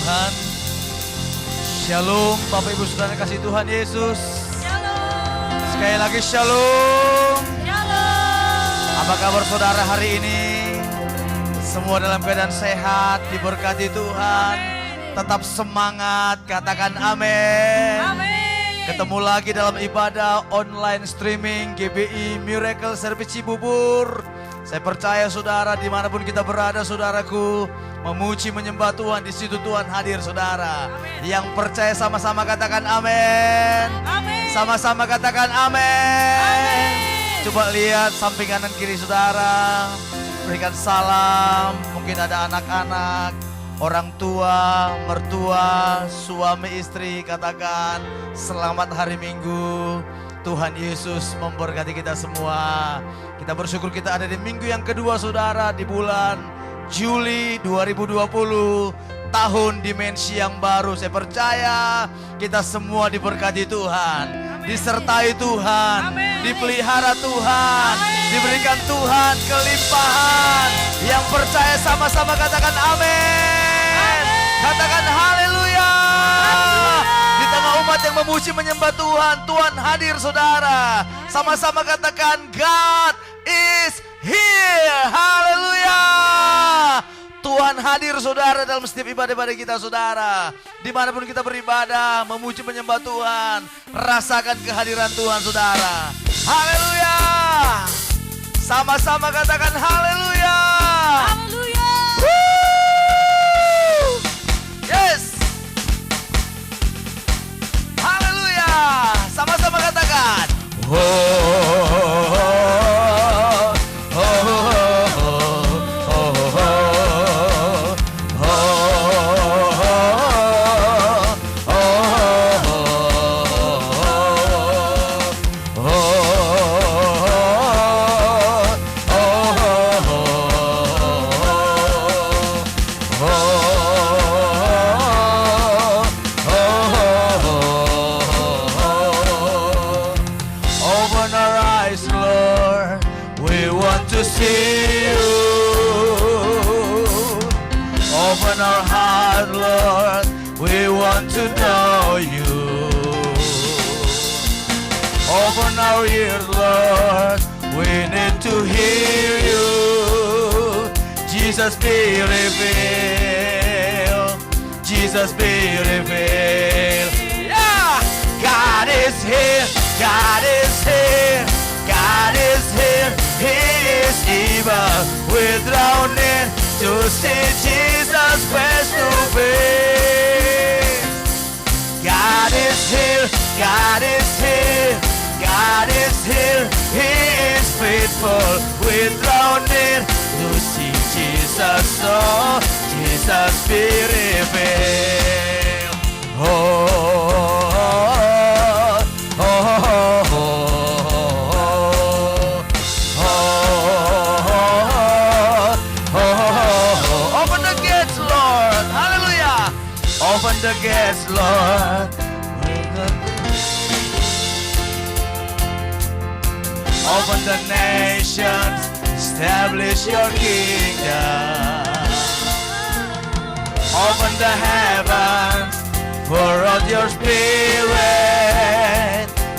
Tuhan. Shalom Bapak Ibu Saudara kasih Tuhan Yesus. Shalom. Sekali lagi shalom. Shalom. Apa kabar saudara hari ini? Semua dalam keadaan sehat, diberkati Tuhan. Tetap semangat, katakan amin. Amin. Ketemu lagi dalam ibadah online streaming GBI Miracle Service Cibubur. Saya percaya saudara dimanapun kita berada saudaraku, memuji menyembah Tuhan, di situ Tuhan hadir saudara. Amin. Yang percaya sama-sama katakan amin. Amin. Sama-sama katakan amin. Amin. Coba lihat samping kanan kiri saudara, berikan salam. Mungkin ada anak-anak, orang tua, mertua, suami istri, katakan selamat hari Minggu. Tuhan Yesus memberkati kita semua. Kita bersyukur kita ada di minggu yang kedua saudara, di bulan Juli 2020, tahun dimensi yang baru. Saya percaya kita semua diberkati Tuhan, disertai Tuhan, dipelihara Tuhan, diberikan Tuhan kelimpahan. Yang percaya sama-sama katakan amin. Katakan haleluya. Di tengah umat yang memuji menyembah Tuhan, Tuhan hadir saudara. Sama-sama katakan God is here. Haleluya. Tuhan hadir saudara dalam setiap ibadah-ibadah kita saudara. Dimanapun kita beribadah, memuji menyembah Tuhan, rasakan kehadiran Tuhan saudara. Haleluya. Sama-sama katakan haleluya. Haleluya. Yes. Haleluya. Sama-sama katakan. Open our heart, Lord, we want to know you. Open our ears, Lord, we need to hear you. Jesus be revealed, Jesus be revealed. Yeah! God is here, God is here, God is here. He is even withdrawn in to see Jesus face to face. God is here, God is here, God is here. He is faithful, withdrawn in to see Jesus, so Jesus be revealed. Open the gates, Lord. Open the nations, establish your kingdom. Open the heavens, pour out your spirit.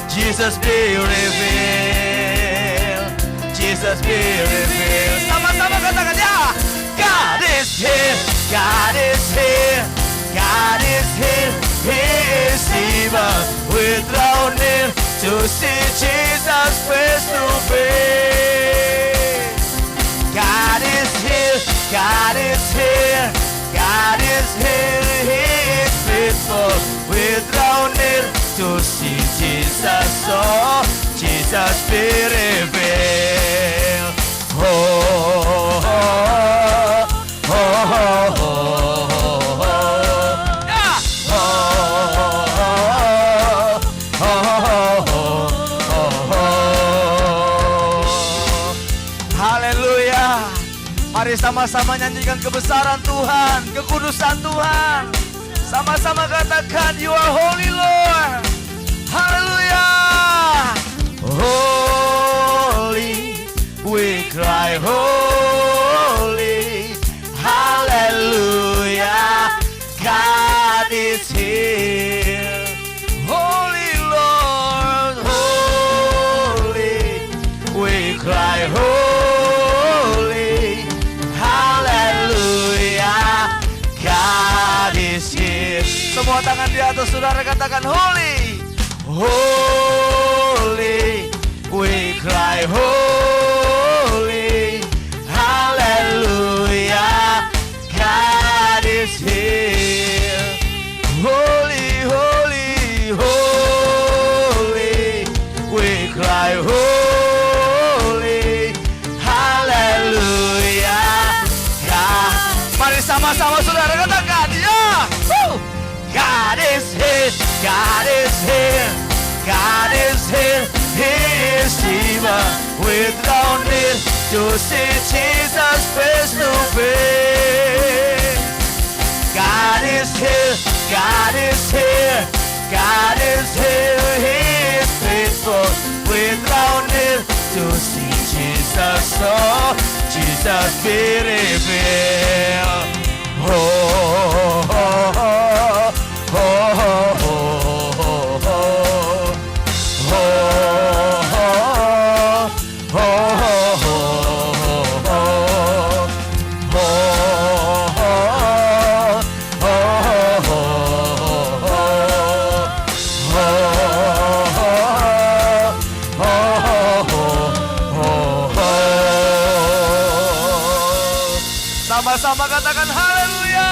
Jesus be revealed, Jesus be revealed. Sama-sama katakan ya. God is here, God is here, God is here. He is even withdrawn near to see Jesus face to face. God is here, God is here, God is here. He is faithful, withdrawn near to see Jesus, so Jesus be revealed. Mari sama-sama nyanyikan kebesaran Tuhan, kekudusan Tuhan. Sama-sama katakan, You are holy Lord. Hallelujah. Holy, we cry holy. Hallelujah. God Semua tangan di atas, saudara katakan holy. Holy, we cry holy. Hallelujah, God is here. Holy, holy, holy, we cry holy. Hallelujah, God. Mari sama-sama saudara katakan ya. God is here, God is here, God is here. He is here. We don't need to see Jesus face to face. God is here, God is here, God is here. He is faithful. We don't need to see Jesus, oh, Jesus be revealed. Oh, oh, oh, oh, oh, oh, sama-sama katakan haleluya.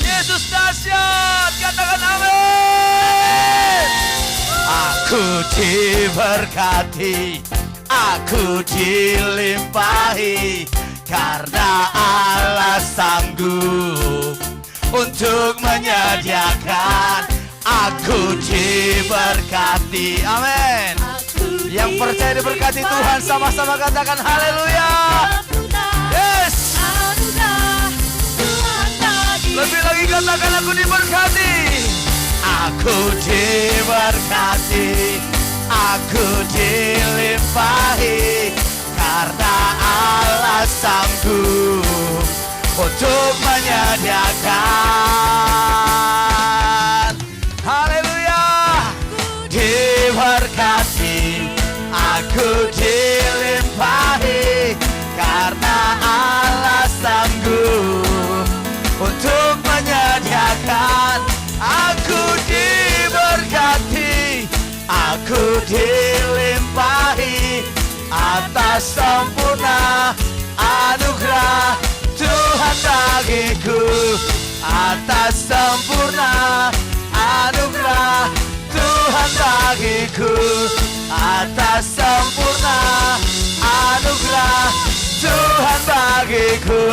Yesus dahsyat, katakan amin. Aku diberkati, aku dilimpahi, karena Allah sanggup untuk menyediakan. Aku diberkati, amin. Yang percaya diberkati Tuhan sama-sama katakan haleluya. Yes. Lebih lagi katakan aku diberkati. Aku diberkati, aku dilimpahi, karena Allah sanggup untuk menyediakan. Haleluya. Diberkati, aku dilimpahi, karena Allah sanggup untuk menyediakan. Aku diberkati, aku dilimpahi, atas sempurna anugerah Tuhan bagiku. Atas sempurna anugerah Tuhan bagiku. Atas sempurna anugerah Tuhan bagiku.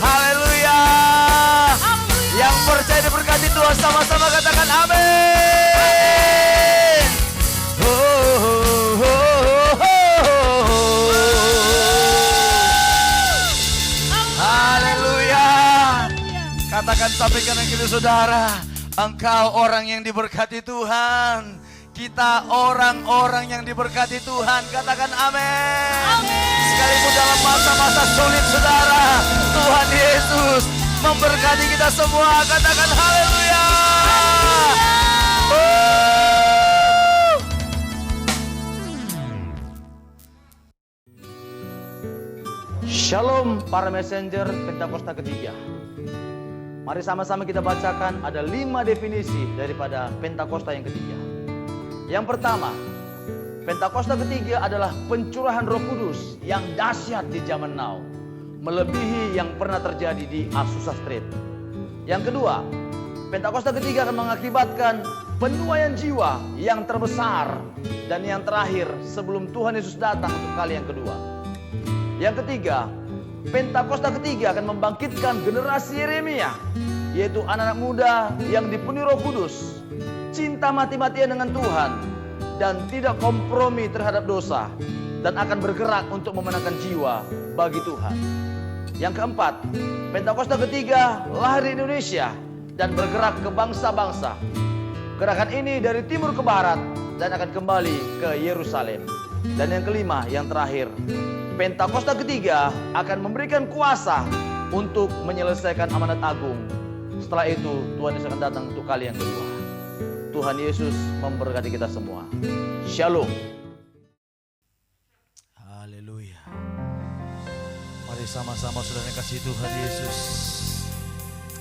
Haleluya. Yang percaya diberkati Tuhan sama-sama katakan amin. Oh, oh, oh, oh. Haleluya. Katakan sampai kanan kiri saudara, engkau orang yang diberkati Tuhan. Kita orang-orang yang diberkati Tuhan. Katakan amin. Sekalipun dalam masa-masa sulit saudara, Tuhan Yesus memberkati kita semua. Katakan haleluya. Shalom para messenger Pentakosta ketiga. Mari sama-sama kita bacakan ada 5 definisi daripada Pentakosta yang ketiga. Yang pertama, Pentakosta ketiga adalah pencurahan Roh Kudus yang dahsyat di zaman now, melebihi yang pernah terjadi di Azusa Street. Yang kedua, Pentakosta ketiga akan mengakibatkan penuaian jiwa yang terbesar dan yang terakhir sebelum Tuhan Yesus datang untuk kali yang kedua. Yang ketiga, Pentakosta ketiga akan membangkitkan generasi Yeremia, yaitu anak-anak muda yang dipenuhi Roh Kudus, cinta mati-matian dengan Tuhan, dan tidak kompromi terhadap dosa, dan akan bergerak untuk memenangkan jiwa bagi Tuhan. Yang keempat, Pentakosta ketiga lahir di Indonesia dan bergerak ke bangsa-bangsa. Gerakan ini dari timur ke barat dan akan kembali ke Yerusalem. Dan yang kelima, yang terakhir, Pentakosta ketiga akan memberikan kuasa untuk menyelesaikan amanat agung. Setelah itu Tuhan Yesus akan datang untuk kali yang kedua. Tuhan Yesus memberkati kita semua. Shalom. Haleluya. Mari sama-sama saudara kasih Tuhan Yesus.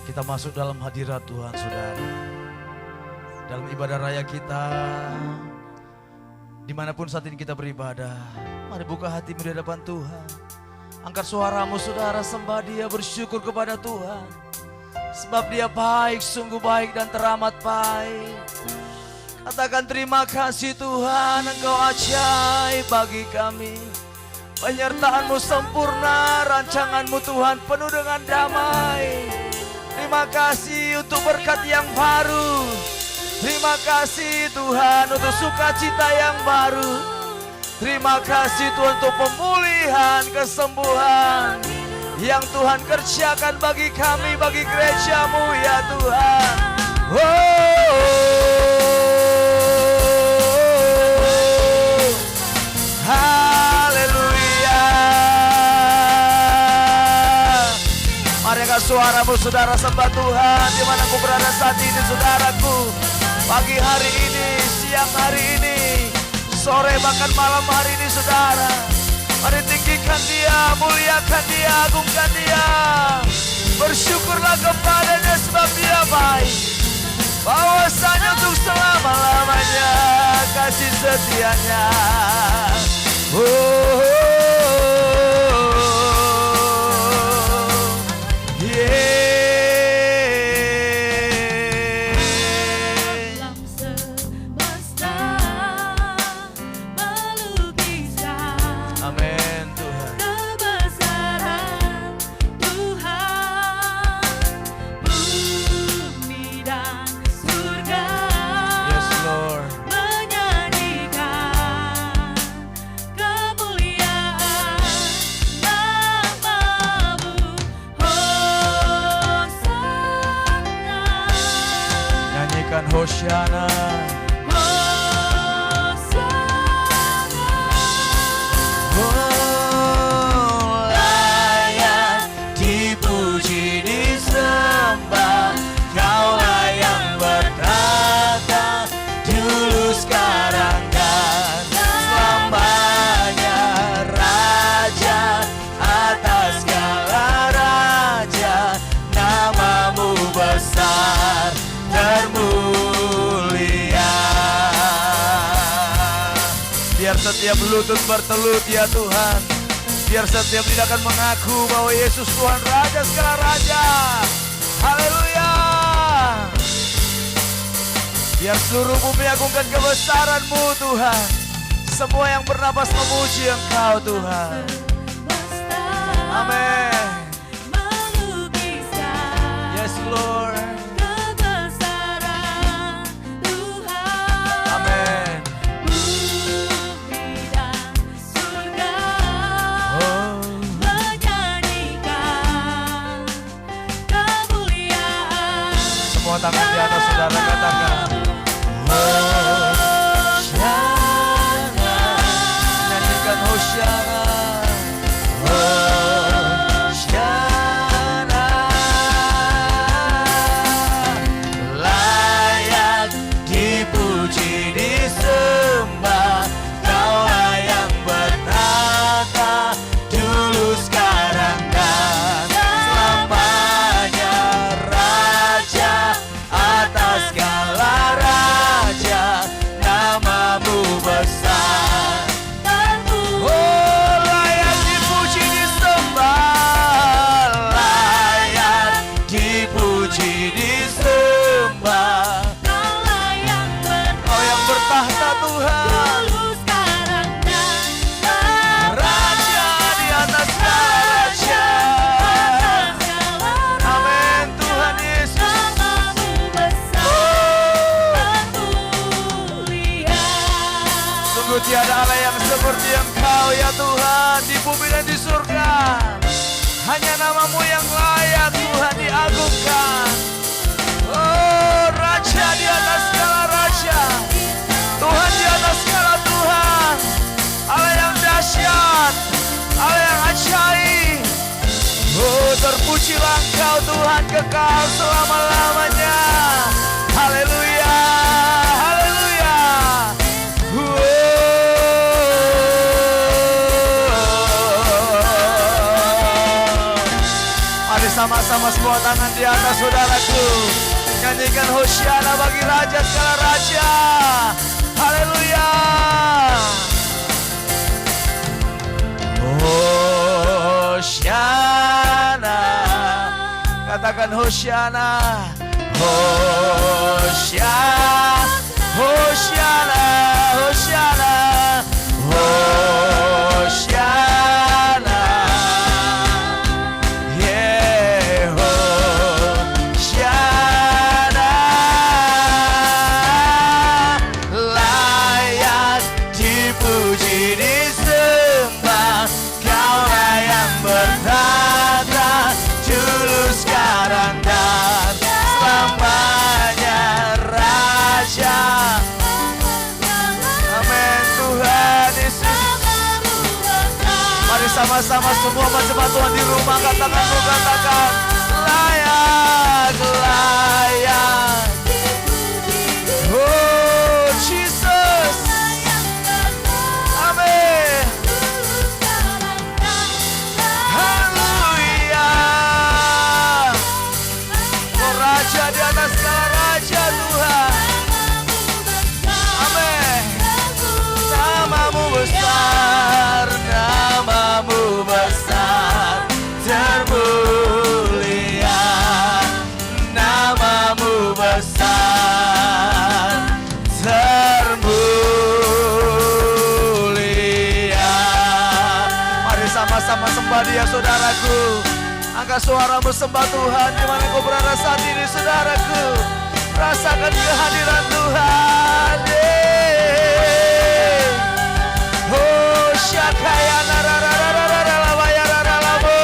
Kita masuk dalam hadirat Tuhan, saudara. Dalam ibadah raya kita, dimanapun saat ini kita beribadah, mari buka hatimu di hadapan Tuhan. Angkat suaramu, saudara, sembah Dia, bersyukur kepada Tuhan. Sebab Dia baik, sungguh baik dan teramat baik. Katakan terima kasih Tuhan, Engkau ajaib bagi kami. Penyertaan-Mu sempurna, rancangan-Mu Tuhan penuh dengan damai. Terima kasih untuk berkat yang baru. Terima kasih Tuhan untuk sukacita yang baru. Terima kasih Tuhan untuk pemulihan, kesembuhan yang Tuhan kerjakan bagi kami, bagi gereja-Mu ya Tuhan. Haleluya. Mari angkat suaramu, saudara, sembah Tuhan di mana kau berada saat ini, saudaraku. Pagi hari ini, siang hari ini, sore bahkan malam hari ini, saudara. Mari tinggikan Dia, muliakan Dia, agungkan Dia. Bersyukurlah kepadanya sebab Dia baik. Bahwasanya untuk selama-lamanya kasih setianya. Alam semesta melukiskan Amin Tuhan. kebesaran Tuhan. Bumi dan surga Yes Lord. menyanyikan kemuliaan nama-Mu. Hosana, Nyanyikan Hosiana. Hosana. Oh, layak dipuji, disembah. Kaulah yang bertata dulu, sekarang dan selamanya. Raja atas segala raja, nama-Mu besar termulia. Biar setiap lutut bertelut ya Tuhan. Biar setiap lidah akan mengaku bahwa Yesus Tuhan Raja segala raja. Haleluya. Biar seluruh bumi agungkan kebesaran-Mu Tuhan. Semua yang bernapas memuji Engkau Tuhan. Semesta Amin. melukiskan Yes Lord. kebesaran Tuhan. Amin. Bumi dan surga Oh. menyanyikan kemuliaan Semua tangan di atas, saudara, katakan. Hosana. Nyanyikan Hosiana. Hosiana. Layak dipuji, disembah. Kaulah yang bertata dulu, sekarang dan selamanya. Raja atas segala raja, nama-Mu besar. Oh, layak dipuji, disembah. Layak dipuji, disembah. Kaulah yang Kau yang bertahta Tuhan, dulu, sekarang dan selamanya. Raja di atas segala raja. Amin Tuhan Yesus. Nama-Mu besar termulia. Sungguh tiada Allah yang seperti Engkau ya Tuhan, di bumi dan di surga. Hanya nama-Mu yang layak Tuhan diagungkan. Oh, Raja di atas segala raja, Tuhan di atas segala Tuhan. Allah yang dahsyat, Allah yang ajaib. Oh, terpujilah Engkau Tuhan kekal selama-lamanya. Haleluya, haleluya. Mari sama sama-sama semua tangan di atas saudaraku. Nyanyikan Hosiana bagi Raja segala Raja. Haleluya. Hosiana. Katakan Hosiana. Hosiana. Hosiana. Hosiana. Hosiana. Yeah, Hosiana. Layak dipuji disembah, Kaulah yang bertata dulu sekarang dan selamanya Raja. Amin Tuhan Yesus. Mari sama-sama semua macam Tuhan di rumah katakan layak, layak. Oh Jesus. Amin. Haleluya. Oh Raja di atas segala Raja Tuhan. Amin. Namamu besar, namamu besar, termulia. Namamu besar, termulia. Mari sama-sama sembah Dia saudaraku. Angkat suaramu sembah Tuhan dimana kau berada saat ini saudaraku. Rasakan kehadiran Tuhan. Oh syakaya nararararararabayarararabu.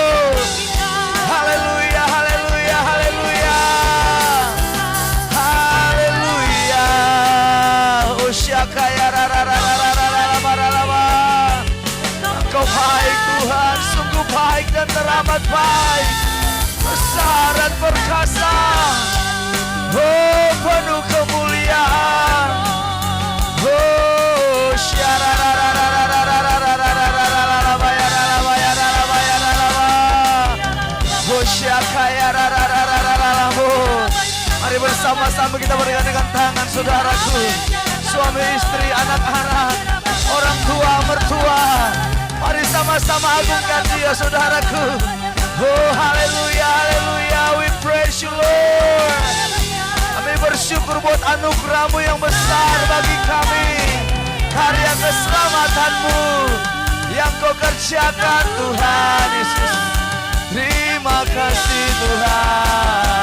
Haleluya, haleluya, haleluya. Haleluya. Oh syakaya nararararararabararaba. Engkau baik Tuhan, sungguh baik dan teramat baik, besar dan perkasa. Oh penuh kemuliaan. Oh mari bersama-sama kita bergandingan tangan saudaraku. Suami istri, anak-anak, orang tua, mertua. Mari sama-sama agungkan Dia saudaraku. Oh haleluya, haleluya. We praise you Lord. Kami bersyukur buat anugerah-Mu yang besar bagi kami. Karya keselamatan-Mu yang Kau kerjakan Tuhan Yesus. Terima kasih Tuhan.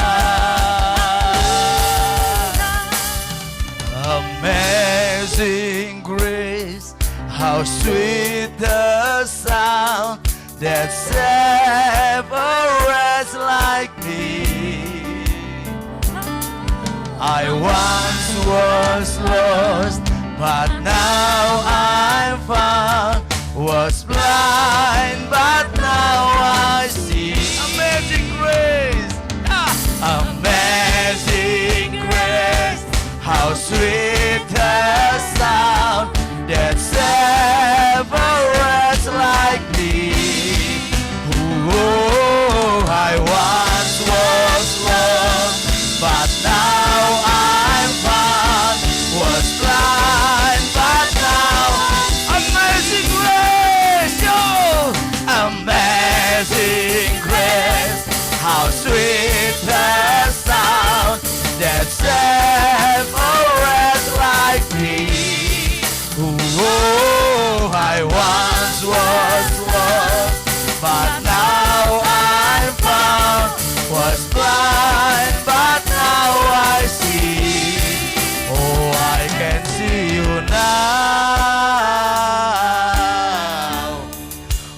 Amazing grace, how sweet the sound that saved a wretch like me. I once was lost, but now I'm found. Was blind, but now I see. Amazing grace, amazing grace, how sweet the sound that saved a wretch like me. Oh, I once was lost, but now I'm found. Was blind, but now amazing grace, yo, amazing grace, how sweet the sound that saved a wretch like me. Oh, I once was lost, but now I'm found. Was blind, but now I see. Oh, I can see you now.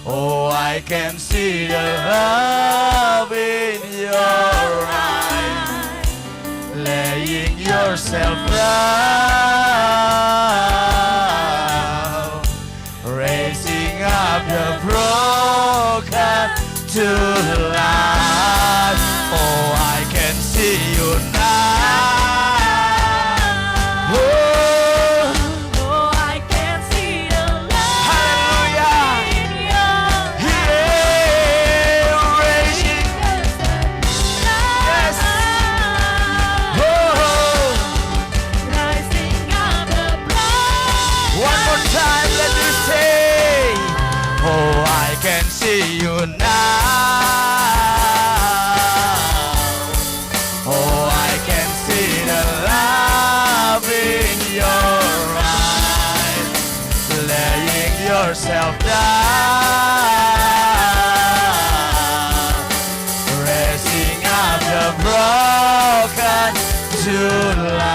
Oh, I can see the love in your eyes, laying yourself down, raising up the broken to life. Oh, I can see you now. Oh, I can see the love Hallelujah. in your Yeah, raising yourself down, raising up the broken to life.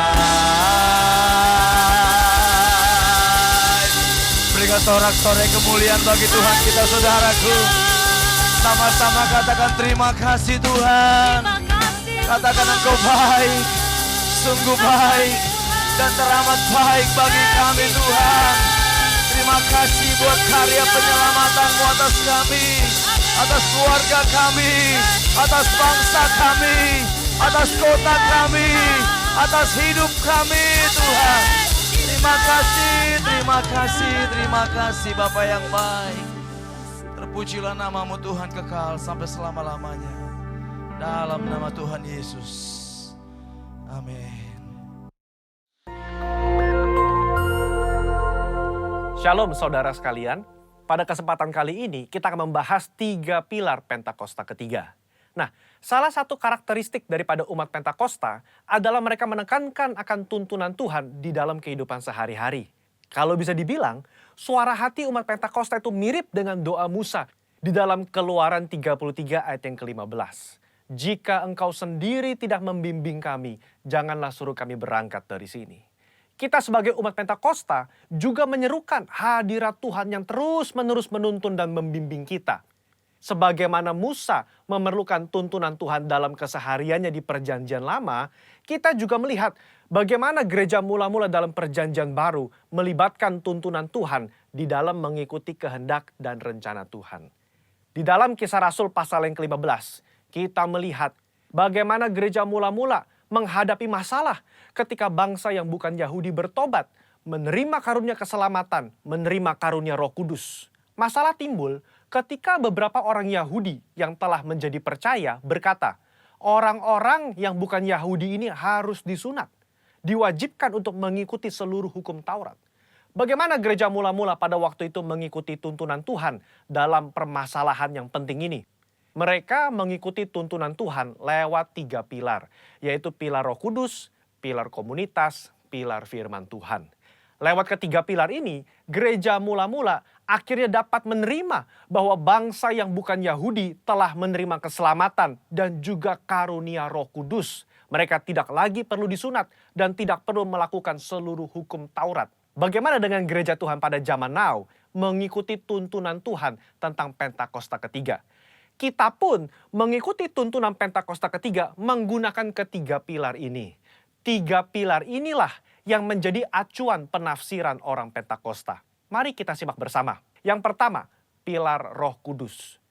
Berikan sorak-sorai kemuliaan bagi Tuhan kita, saudaraku. Sama-sama katakan terima kasih Tuhan. Katakan Engkau baik, sungguh baik, dan teramat baik bagi kami Tuhan. Terima kasih buat karya penyelamatan-Mu atas kami, atas keluarga kami, atas bangsa kami, atas kota kami, atas hidup kami Tuhan. Terima kasih, terima kasih, terima kasih Bapa yang baik. Terpujilah nama-Mu Tuhan kekal sampai selama-lamanya. Dalam nama Tuhan Yesus. Amin. Shalom saudara sekalian, pada kesempatan kali ini kita akan membahas 3 pilar Pentakosta ketiga. Nah, salah satu karakteristik daripada umat Pentakosta adalah mereka menekankan akan tuntunan Tuhan di dalam kehidupan sehari-hari. Kalau bisa dibilang, suara hati umat Pentakosta itu mirip dengan doa Musa di dalam Keluaran 33 ayat yang ke-15. Jika engkau sendiri tidak membimbing kami, janganlah suruh kami berangkat dari sini. Kita sebagai umat Pentakosta juga menyerukan hadirat Tuhan yang terus-menerus menuntun dan membimbing kita. Sebagaimana Musa memerlukan tuntunan Tuhan dalam kesehariannya di Perjanjian Lama, kita juga melihat bagaimana gereja mula-mula dalam Perjanjian Baru melibatkan tuntunan Tuhan di dalam mengikuti kehendak dan rencana Tuhan. Di dalam Kisah Rasul pasal yang ke-15, kita melihat bagaimana gereja mula-mula menghadapi masalah ketika bangsa yang bukan Yahudi bertobat, menerima karunia keselamatan, menerima karunia Roh Kudus. Masalah timbul ketika beberapa orang Yahudi yang telah menjadi percaya berkata, orang-orang yang bukan Yahudi ini harus disunat, diwajibkan untuk mengikuti seluruh hukum Taurat. Bagaimana gereja mula-mula pada waktu itu mengikuti tuntunan Tuhan dalam permasalahan yang penting ini? Mereka mengikuti tuntunan Tuhan lewat 3 pilar, yaitu pilar Roh Kudus, pilar komunitas, pilar firman Tuhan. Lewat ketiga pilar ini, gereja mula-mula akhirnya dapat menerima bahwa bangsa yang bukan Yahudi telah menerima keselamatan dan juga karunia Roh Kudus. Mereka tidak lagi perlu disunat dan tidak perlu melakukan seluruh hukum Taurat. Bagaimana dengan gereja Tuhan pada zaman now mengikuti tuntunan Tuhan tentang Pentakosta ketiga? Kita pun mengikuti tuntunan Pentakosta ketiga menggunakan ketiga pilar ini. 3 pilar inilah yang menjadi acuan penafsiran orang Pentakosta. Mari kita simak bersama. Yang pertama, pilar Roh Kudus.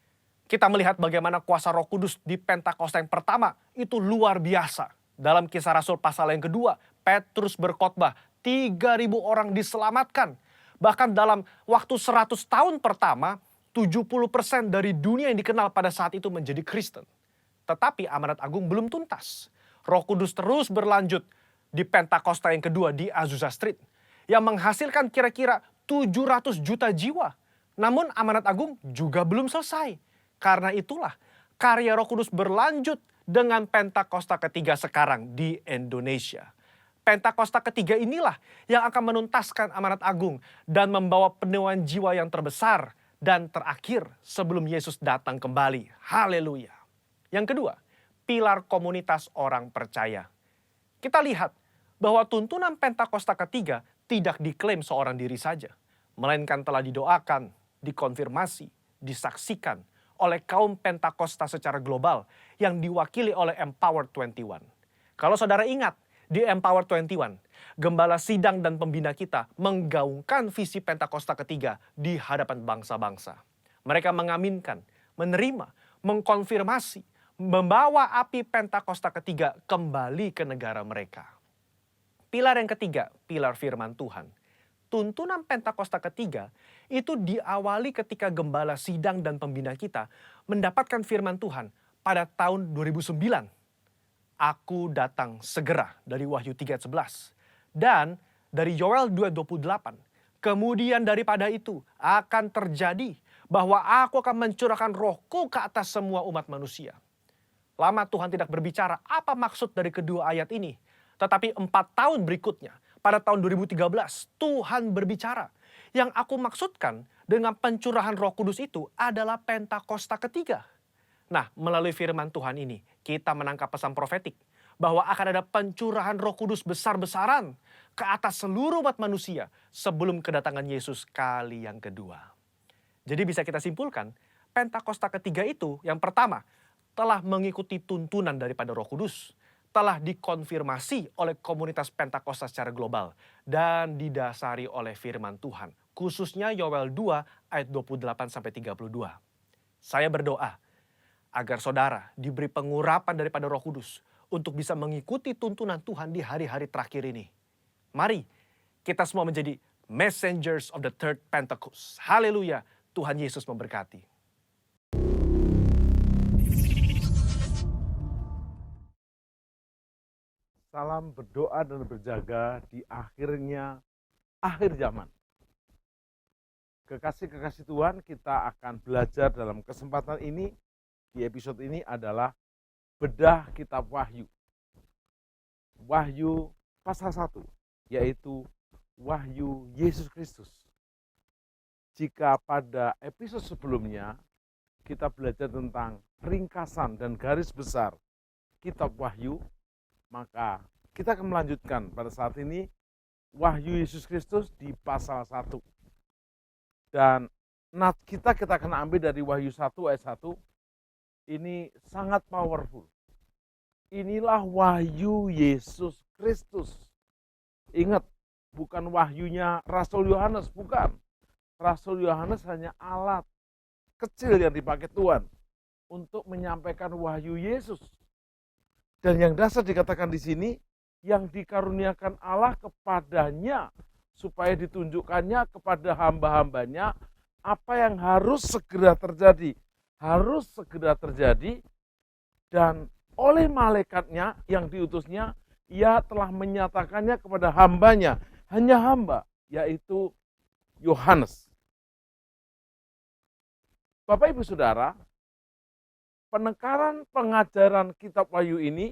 Kita melihat bagaimana kuasa Roh Kudus di Pentakosta yang pertama itu luar biasa. Dalam Kisah Rasul pasal yang kedua, Petrus berkhotbah, 3.000 orang diselamatkan. Bahkan dalam waktu 100 tahun pertama, 70% dari dunia yang dikenal pada saat itu menjadi Kristen. Tetapi amanat agung belum tuntas. Roh Kudus terus berlanjut di Pentakosta yang kedua di Azusa Street, yang menghasilkan kira-kira 700 juta jiwa. Namun amanat agung juga belum selesai. Karena itulah karya Roh Kudus berlanjut dengan Pentakosta ketiga sekarang di Indonesia. Pentakosta ketiga inilah yang akan menuntaskan amanat agung dan membawa penuaian jiwa yang terbesar dan terakhir sebelum Yesus datang kembali. Haleluya. Yang kedua, pilar komunitas orang percaya. Kita lihat bahwa tuntunan Pentakosta ketiga tidak diklaim seorang diri saja, melainkan telah didoakan, dikonfirmasi, disaksikan oleh kaum Pentakosta secara global yang diwakili oleh Empower 21. Kalau saudara ingat, di Empower 21, gembala sidang dan pembina kita menggaungkan visi Pentakosta ketiga di hadapan bangsa-bangsa. Mereka mengaminkan, menerima, mengkonfirmasi, membawa api Pentakosta ketiga kembali ke negara mereka. Pilar yang ketiga, pilar firman Tuhan. Tuntunan Pentakosta ketiga itu diawali ketika gembala sidang dan pembina kita mendapatkan firman Tuhan pada tahun 2009. Aku datang segera dari Wahyu 3:11 dan dari Yoel 2:28. Kemudian daripada itu akan terjadi bahwa aku akan mencurahkan rohku ke atas semua umat manusia. Lama Tuhan tidak berbicara apa maksud dari kedua ayat ini. Tetapi 4 tahun berikutnya, pada tahun 2013, Tuhan berbicara. Yang aku maksudkan dengan pencurahan Roh Kudus itu adalah Pentakosta ketiga. Nah, melalui firman Tuhan ini, kita menangkap pesan profetik bahwa akan ada pencurahan Roh Kudus besar-besaran ke atas seluruh umat manusia sebelum kedatangan Yesus kali yang kedua. Jadi bisa kita simpulkan, Pentakosta ketiga itu yang pertama telah mengikuti tuntunan daripada Roh Kudus, telah dikonfirmasi oleh komunitas Pentakosta secara global, dan didasari oleh firman Tuhan, khususnya Yoel 2 ayat 28-32. Saya berdoa agar saudara diberi pengurapan daripada Roh Kudus untuk bisa mengikuti tuntunan Tuhan di hari-hari terakhir ini. Mari kita semua menjadi messengers of the third Pentecost. Haleluya, Tuhan Yesus memberkati. Salam berdoa dan berjaga di akhir zaman. Kekasih-kekasih Tuhan, kita akan belajar dalam kesempatan ini, di episode ini adalah bedah kitab Wahyu. Wahyu pasal 1, yaitu Wahyu Yesus Kristus. Jika pada episode sebelumnya kita belajar tentang ringkasan dan garis besar kitab Wahyu, maka kita akan melanjutkan pada saat ini Wahyu Yesus Kristus di pasal 1. Dan kita akan ambil dari Wahyu 1 ayat 1. Ini sangat powerful. Inilah Wahyu Yesus Kristus. Ingat, bukan wahyunya Rasul Yohanes, bukan. Rasul Yohanes hanya alat kecil yang dipakai Tuhan untuk menyampaikan wahyu Yesus. Dan yang dasar dikatakan di sini, yang dikaruniakan Allah kepadanya, supaya ditunjukkannya kepada hamba-hambanya, apa yang harus segera terjadi. Harus segera terjadi, dan oleh malaikatnya yang diutusnya, ia telah menyatakannya kepada hambanya, hanya hamba, yaitu Yohanes. Bapak Ibu Saudara, penekanan pengajaran kitab Wahyu ini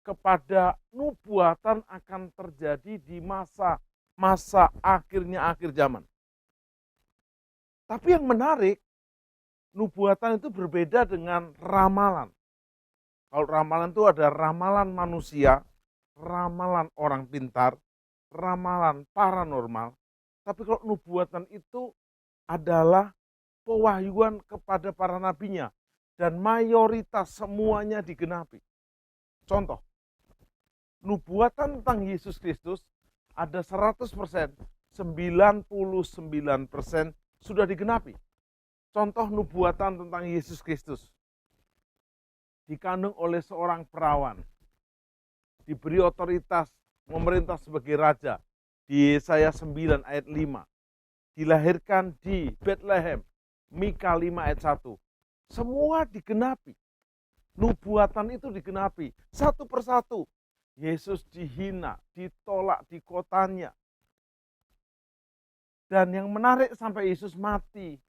kepada nubuatan akan terjadi di masa akhir zaman. Tapi yang menarik, nubuatan itu berbeda dengan ramalan. Kalau ramalan itu ada ramalan manusia, ramalan orang pintar, ramalan paranormal. Tapi kalau nubuatan itu adalah pewahyuan kepada para nabinya. Dan mayoritas semuanya digenapi. Contoh, nubuatan tentang Yesus Kristus ada 100%, 99% sudah digenapi. Contoh nubuatan tentang Yesus Kristus. Dikandung oleh seorang perawan. Diberi otoritas memerintah sebagai raja. Di Yesaya 9 ayat 5. Dilahirkan di Bethlehem. Mika 5 ayat 1. Semua digenapi. Nubuatan itu digenapi. Satu persatu. Yesus dihina, ditolak di kotanya. Dan yang menarik sampai Yesus mati,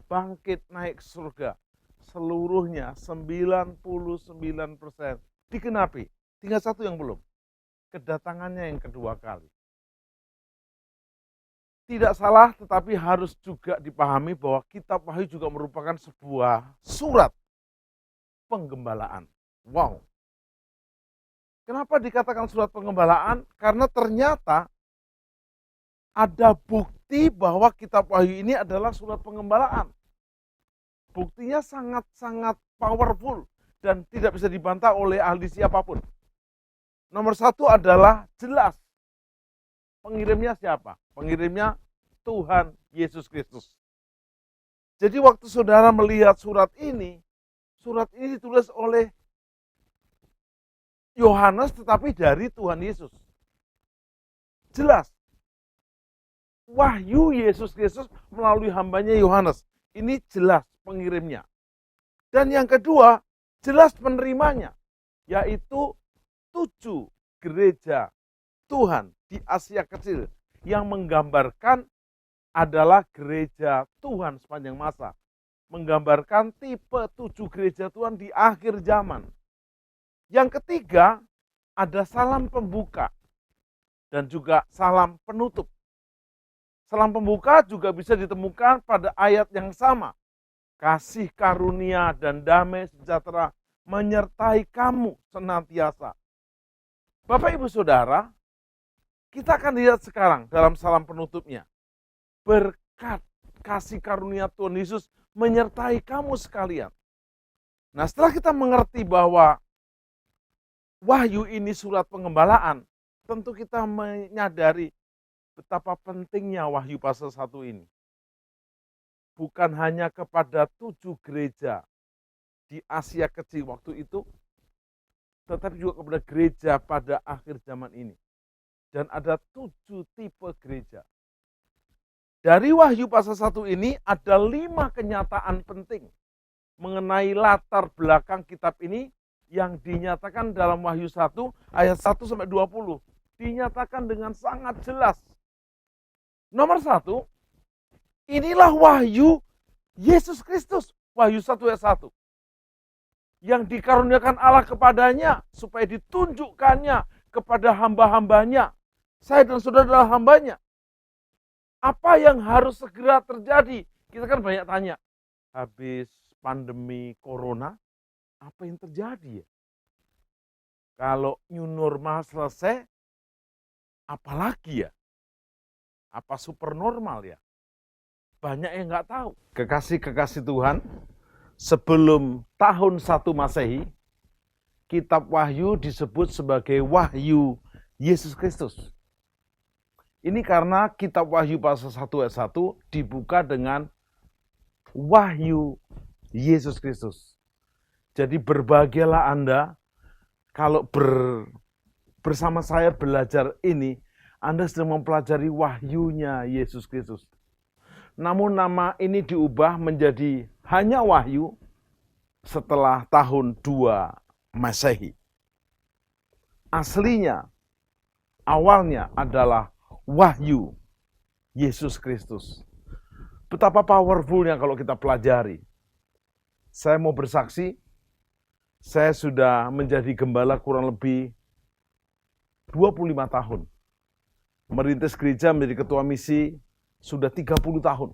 bangkit naik ke surga. Seluruhnya 99% digenapi. Tinggal satu yang belum. Kedatangannya yang kedua kali. Tidak salah, tetapi harus juga dipahami bahwa kitab Wahyu juga merupakan sebuah surat penggembalaan. Wow. Kenapa dikatakan surat penggembalaan? Karena ternyata ada bukti bahwa kitab Wahyu ini adalah surat penggembalaan. Buktinya sangat-sangat powerful dan tidak bisa dibantah oleh ahli siapapun. Nomor satu adalah jelas. Pengirimnya siapa? Pengirimnya Tuhan Yesus Kristus. Jadi waktu saudara melihat surat ini ditulis oleh Yohanes tetapi dari Tuhan Yesus. Jelas. Wahyu Yesus Kristus melalui hambanya Yohanes. Ini jelas pengirimnya. Dan yang kedua, jelas penerimanya. Yaitu 7 gereja Tuhan di Asia Kecil yang menggambarkan adalah gereja Tuhan sepanjang masa. Menggambarkan tipe 7 gereja Tuhan di akhir zaman. Yang ketiga, ada salam pembuka dan juga salam penutup. Salam pembuka juga bisa ditemukan pada ayat yang sama. Kasih karunia dan damai sejahtera menyertai kamu senantiasa. Bapak Ibu Saudara, kita akan lihat sekarang dalam salam penutupnya. Berkat kasih karunia Tuhan Yesus menyertai kamu sekalian. Nah, setelah kita mengerti bahwa Wahyu ini surat pengembalaan, tentu kita menyadari betapa pentingnya Wahyu pasal 1 ini. Bukan hanya kepada 7 gereja di Asia kecil waktu itu, tetapi juga kepada gereja pada akhir zaman ini. Dan ada 7 tipe gereja. Dari Wahyu pasal 1 ini ada 5 kenyataan penting mengenai latar belakang kitab ini yang dinyatakan dalam Wahyu 1 ayat 1 sampai 20. Dinyatakan dengan sangat jelas. Nomor 1, inilah wahyu Yesus Kristus. Wahyu 1 ayat 1. Yang dikaruniakan Allah kepadanya supaya ditunjukkannya kepada hamba-hambanya. Saya dan saudara adalah hambanya. Apa yang harus segera terjadi? Kita kan banyak tanya. Habis pandemi corona, apa yang terjadi ya? Kalau new normal selesai, apalagi ya? Apa super normal ya? Banyak yang nggak tahu. Kekasih-kekasih Tuhan, sebelum tahun 1 Masehi, kitab Wahyu disebut sebagai Wahyu Yesus Kristus. Ini karena kitab Wahyu pasal 1 ayat 1 dibuka dengan Wahyu Yesus Kristus. Jadi berbahagialah Anda kalau bersama saya belajar ini, Anda sedang mempelajari wahyunya Yesus Kristus. Namun nama ini diubah menjadi hanya wahyu setelah tahun 2 Masehi. Aslinya, awalnya adalah wahyu Yesus Kristus. Betapa powerfulnya kalau kita pelajari. Saya mau bersaksi, saya sudah menjadi gembala kurang lebih 25 tahun. Merintis gereja menjadi ketua misi sudah 30 tahun.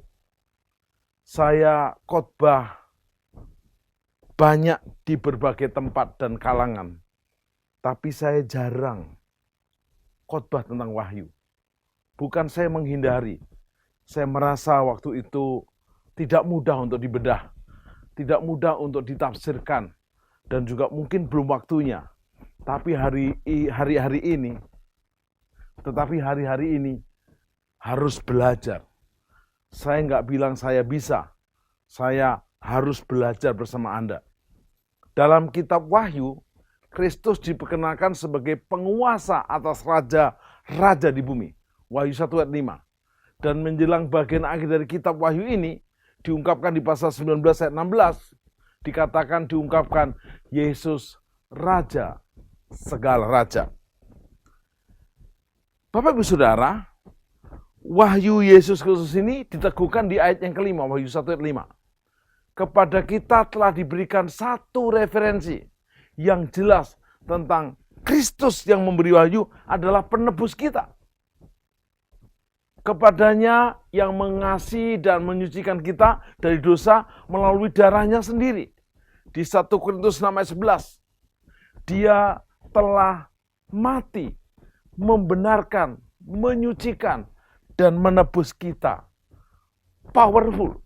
Saya khotbah banyak di berbagai tempat dan kalangan. Tapi saya jarang khotbah tentang wahyu. Bukan saya menghindari. Saya merasa waktu itu tidak mudah untuk dibedah. Tidak mudah untuk ditafsirkan. Dan juga mungkin belum waktunya. Tapi hari-hari ini harus belajar. Saya nggak bilang saya bisa. Saya harus belajar bersama Anda. Dalam kitab Wahyu, Kristus diperkenalkan sebagai penguasa atas raja-raja di bumi. Wahyu 1 ayat 5. Dan menjelang bagian akhir dari kitab Wahyu ini, diungkapkan di pasal 19 ayat 16, diungkapkan Yesus Raja segala raja. Bapak Ibu Saudara, wahyu Yesus Kristus ini diteguhkan di ayat yang kelima, Wahyu 1 ayat 5. Kepada kita telah diberikan satu referensi yang jelas tentang Kristus yang memberi wahyu adalah penebus kita. Kepadanya yang mengasihi dan menyucikan kita dari dosa melalui darahnya sendiri. Di 1 Korintus 6 ayat 11, dia telah mati, membenarkan, menyucikan, dan menebus kita. Powerful.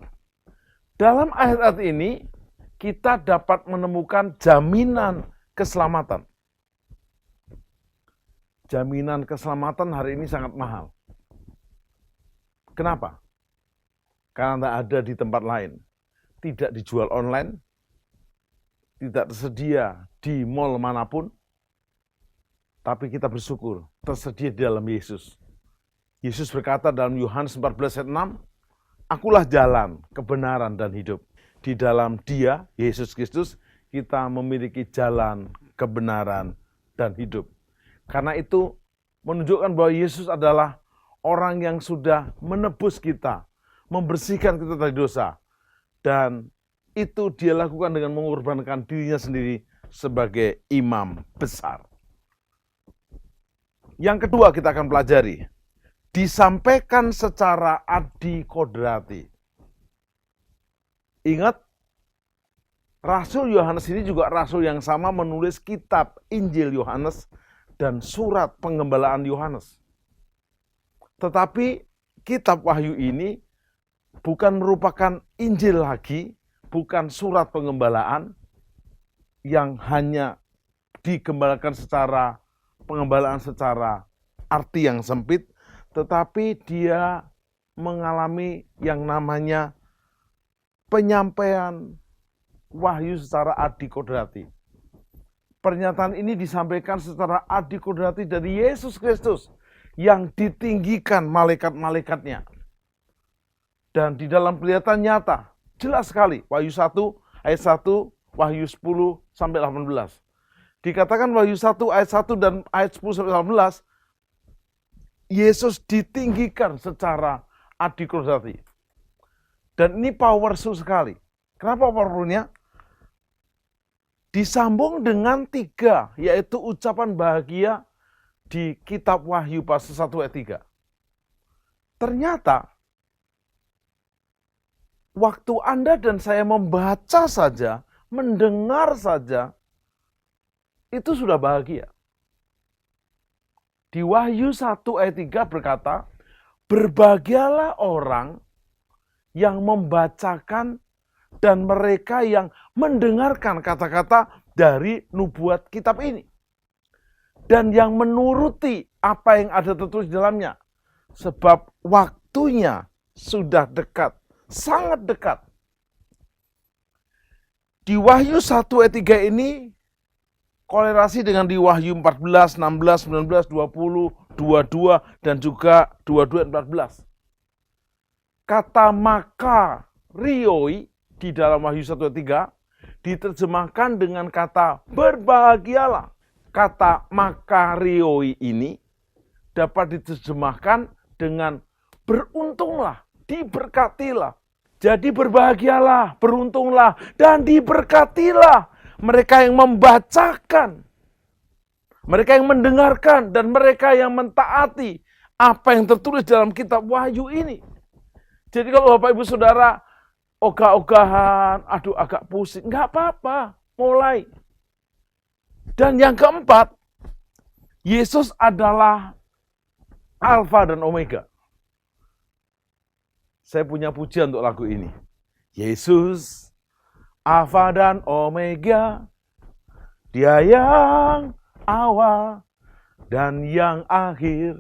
Dalam ayat-ayat ini, kita dapat menemukan jaminan keselamatan. Jaminan keselamatan hari ini sangat mahal. Kenapa? Karena tidak ada di tempat lain. Tidak dijual online, tidak tersedia di mall manapun, tapi kita bersyukur tersedia di dalam Yesus. Yesus berkata dalam Yohanes 14 ayat 6, akulah jalan, kebenaran, dan hidup. Di dalam Dia, Yesus Kristus, kita memiliki jalan, kebenaran, dan hidup. Karena itu menunjukkan bahwa Yesus adalah orang yang sudah menebus kita, membersihkan kita dari dosa. Dan itu dia lakukan dengan mengorbankan dirinya sendiri sebagai imam besar. Yang kedua kita akan pelajari, disampaikan secara adikodrati. Ingat, Rasul Yohanes ini juga rasul yang sama menulis kitab Injil Yohanes dan surat Pengembalaan Yohanes. Tetapi kitab Wahyu ini bukan merupakan Injil lagi, bukan surat pengembalaan yang hanya digembalakan secara pengembalaan secara arti yang sempit, tetapi dia mengalami yang namanya penyampaian wahyu secara adikodrati. Pernyataan ini disampaikan secara adikodrati dari Yesus Kristus yang ditinggikan malaikat-malaikatnya. Dan di dalam kelihatan nyata, jelas sekali, Wahyu 1 ayat 1, Wahyu 10 sampai 18. Dikatakan Wahyu 1 ayat 1 dan ayat 10 sampai 18, Yesus ditinggikan secara adikodrati. Dan ini powerful sekali. Kenapa powerfulnya? Disambung dengan 3, yaitu ucapan bahagia di kitab Wahyu pasal 1 ayat 3. Ternyata, waktu Anda dan saya membaca saja, mendengar saja, itu sudah bahagia. Di Wahyu 1 ayat 3 berkata, berbahagialah orang yang membacakan dan mereka yang mendengarkan kata-kata dari nubuat kitab ini. Dan yang menuruti apa yang ada tertulis di dalamnya. Sebab waktunya sudah dekat, sangat dekat. Di Wahyu 1 ayat 3 ini, kolerasi dengan di Wahyu 14, 16, 19, 20, 22, dan juga 22 ayat 14. Kata makarioi di dalam Wahyu 1 ayat 3 diterjemahkan dengan kata berbahagialah. Kata makarioi ini dapat diterjemahkan dengan beruntunglah, diberkatilah. Jadi berbahagialah, beruntunglah, dan diberkatilah mereka yang membacakan, mereka yang mendengarkan, dan mereka yang mentaati apa yang tertulis dalam kitab Wahyu ini. Jadi kalau Bapak Ibu Saudara ogah-ogahan, aduh agak pusing, nggak apa-apa, mulai. Dan yang keempat, Yesus adalah Alfa dan Omega. Saya punya pujian untuk lagu ini. Yesus, Alfa dan Omega, Dia yang awal dan yang akhir.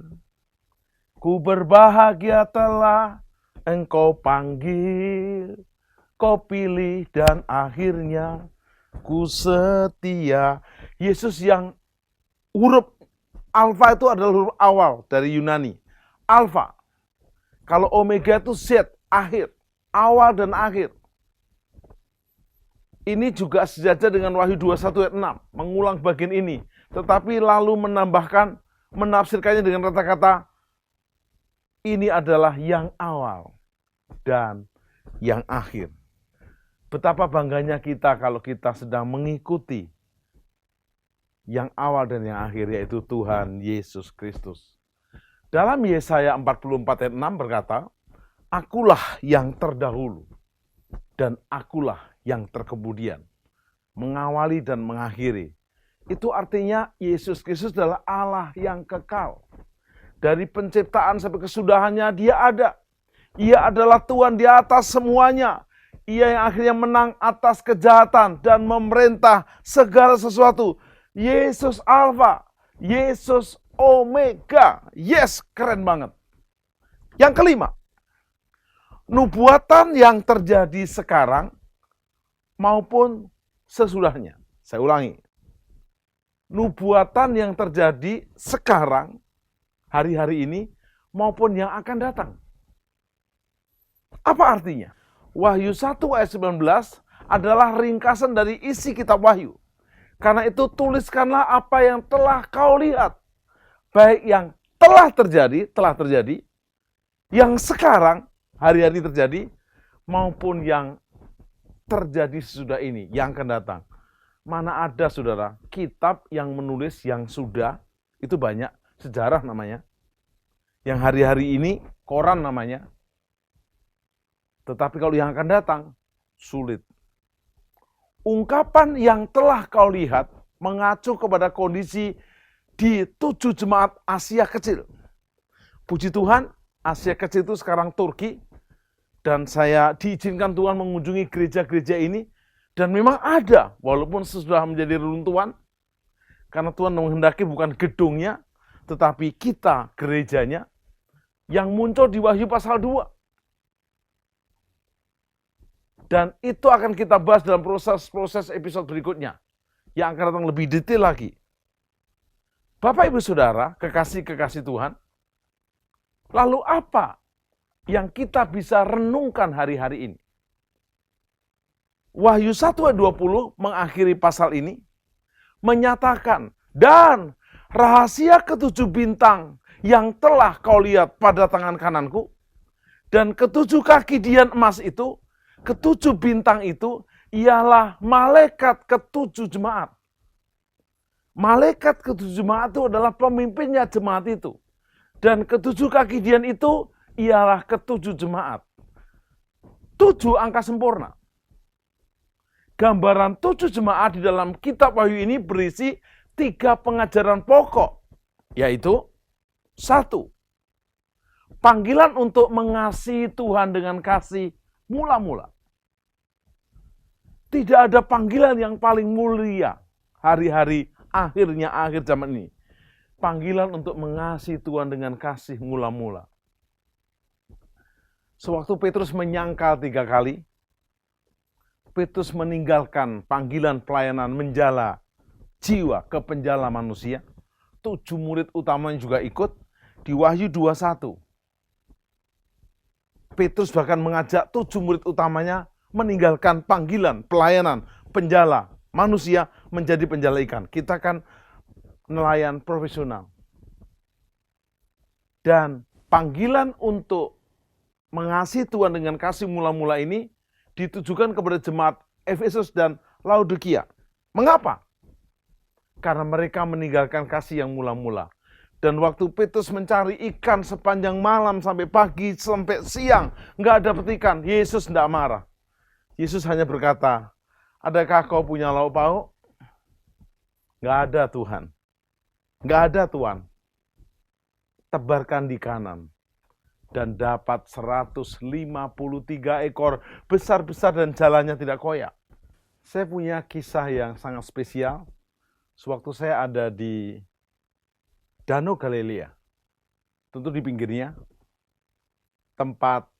Ku berbahagia telah Engkau panggil, Kau pilih dan akhirnya ku setia. Yesus yang huruf Alfa itu adalah huruf awal dari Yunani. Alfa. Kalau Omega itu Z, akhir. Awal dan akhir. Ini juga sejajar dengan Wahyu 21 ayat 6. Mengulang bagian ini. Tetapi lalu menambahkan, menafsirkannya dengan kata-kata, ini adalah yang awal dan yang akhir. Betapa bangganya kita kalau kita sedang mengikuti yang awal dan yang akhir, yaitu Tuhan Yesus Kristus. Dalam Yesaya 44 ayat 6 berkata, akulah yang terdahulu dan akulah yang terkemudian, mengawali dan mengakhiri. Itu artinya Yesus Kristus adalah Allah yang kekal. Dari penciptaan sampai kesudahannya dia ada. Ia adalah Tuhan di atas semuanya. Ia yang akhirnya menang atas kejahatan dan memerintah segala sesuatu. Yesus Alfa, Yesus Omega. Yes, keren banget. Yang kelima, nubuatan yang terjadi sekarang maupun sesudahnya. Saya ulangi. Nubuatan yang terjadi sekarang, hari-hari ini, maupun yang akan datang. Apa artinya? Wahyu 1 ayat 19 adalah ringkasan dari isi kitab Wahyu. Karena itu tuliskanlah apa yang telah kau lihat. Baik yang telah terjadi, yang sekarang, hari-hari terjadi, maupun yang terjadi sesudah ini, yang akan datang. Mana ada, saudara, kitab yang menulis yang sudah, itu banyak, sejarah namanya. yang hari-hari ini koran namanya. Tetapi kalau yang akan datang, sulit. Ungkapan yang telah kau lihat mengacu kepada kondisi di 7 jemaat Asia kecil. Puji Tuhan, Asia kecil itu sekarang Turki. Dan saya diizinkan Tuhan mengunjungi gereja-gereja ini. Dan memang ada, walaupun sudah menjadi reruntuhan. Karena Tuhan menghendaki bukan gedungnya, tetapi kita gerejanya yang muncul di Wahyu pasal 2. Dan itu akan kita bahas dalam proses episode berikutnya. Yang akan datang lebih detail lagi. Bapak Ibu Saudara, kekasih-kekasih Tuhan. Lalu apa yang kita bisa renungkan hari-hari ini? Wahyu 1 ayat 20 mengakhiri pasal ini. Menyatakan, dan rahasia ketujuh bintang yang telah kau lihat pada tangan kananku, dan ketujuh kaki dian emas itu, ketujuh bintang itu, ialah malaikat ketujuh jemaat. Malaikat ketujuh jemaat itu adalah pemimpinnya jemaat itu. Dan ketujuh kaki dian itu ialah ketujuh jemaat. 7 angka sempurna. Gambaran 7 jemaat di dalam kitab Wahyu ini berisi 3 pengajaran pokok. Yaitu, 1. Panggilan untuk mengasihi Tuhan dengan kasih mula-mula. Tidak ada panggilan yang paling mulia hari-hari akhirnya akhir zaman ini. Panggilan untuk mengasihi Tuhan dengan kasih mula-mula. Sewaktu Petrus menyangkal 3 kali, Petrus meninggalkan panggilan pelayanan menjala jiwa ke penjala manusia. 7 murid utamanya juga ikut di Wahyu 21. Petrus bahkan mengajak 7 murid utamanya meninggalkan panggilan pelayanan penjala manusia menjadi penjala ikan. Kita kan nelayan profesional. Dan panggilan untuk mengasihi Tuhan dengan kasih mula-mula ini ditujukan kepada jemaat Efesus dan Laodikia. Mengapa? Karena mereka meninggalkan kasih yang mula-mula. Dan waktu Petrus mencari ikan sepanjang malam sampai pagi, sampai siang, nggak dapat ikan, Yesus tidak marah. Yesus hanya berkata, adakah kau punya lauk pauk? Nggak ada Tuhan. Nggak ada Tuhan. Tebarkan di kanan. Dan dapat 153 ekor besar-besar dan jalannya tidak koyak. Saya punya kisah yang sangat spesial. Sewaktu saya ada di Danau Galilea, tentu di pinggirnya, tempat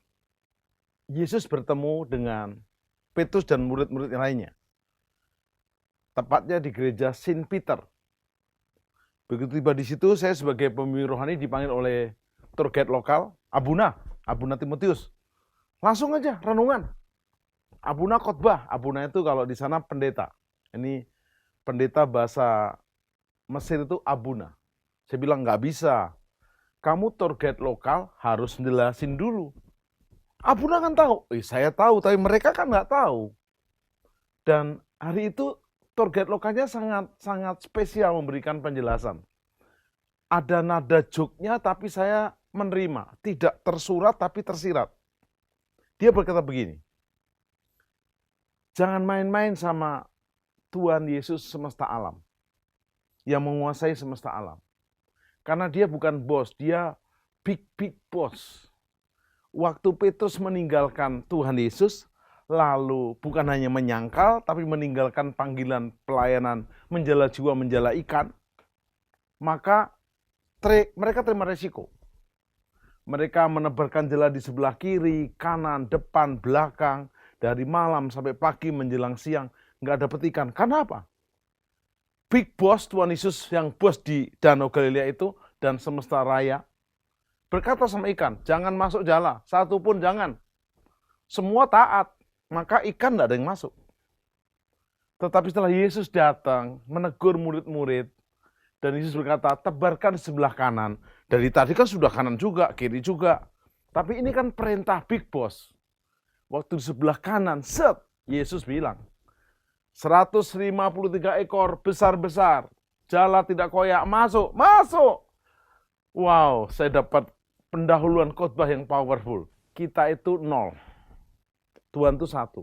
Yesus bertemu dengan Petrus dan murid-murid lainnya. Tepatnya di gereja Saint Peter. Begitu tiba di situ, saya sebagai pemimpin rohani dipanggil oleh tour guide lokal, Abuna Timotius. Langsung aja renungan. Abuna khotbah. Abuna itu kalau di sana pendeta. Ini pendeta bahasa Mesir itu Abuna. Saya bilang nggak bisa. Kamu tour guide lokal harus jelasin dulu. Abuna kan tahu. Saya tahu, tapi mereka kan nggak tahu. Dan hari itu tour guide lokalnya sangat spesial memberikan penjelasan. Ada nada joke-nya tapi saya menerima. Tidak tersurat tapi tersirat. Dia berkata begini. Jangan main-main sama Tuhan Yesus semesta alam. Yang menguasai semesta alam. Karena dia bukan bos, dia big boss. Waktu Petrus meninggalkan Tuhan Yesus, lalu bukan hanya menyangkal, tapi meninggalkan panggilan pelayanan menjala jiwa, menjala ikan, maka mereka terima resiko. Mereka menebarkan jala di sebelah kiri, kanan, depan, belakang, dari malam sampai pagi menjelang siang, nggak dapet ikan. Karena apa? Big boss Tuhan Yesus yang bos di Danau Galilea itu dan semesta raya berkata sama ikan, jangan masuk jala, satu pun jangan. Semua taat, maka ikan nggak ada yang masuk. Tetapi setelah Yesus datang, menegur murid-murid, dan Yesus berkata, tebarkan di sebelah kanan. Dari tadi kan sudah kanan juga, kiri juga. Tapi ini kan perintah big boss. Waktu di sebelah kanan, set, Yesus bilang, 153 ekor besar-besar, jala tidak koyak, masuk. Wow, saya dapat pendahuluan khotbah yang powerful. Kita itu 0. Tuhan itu 1.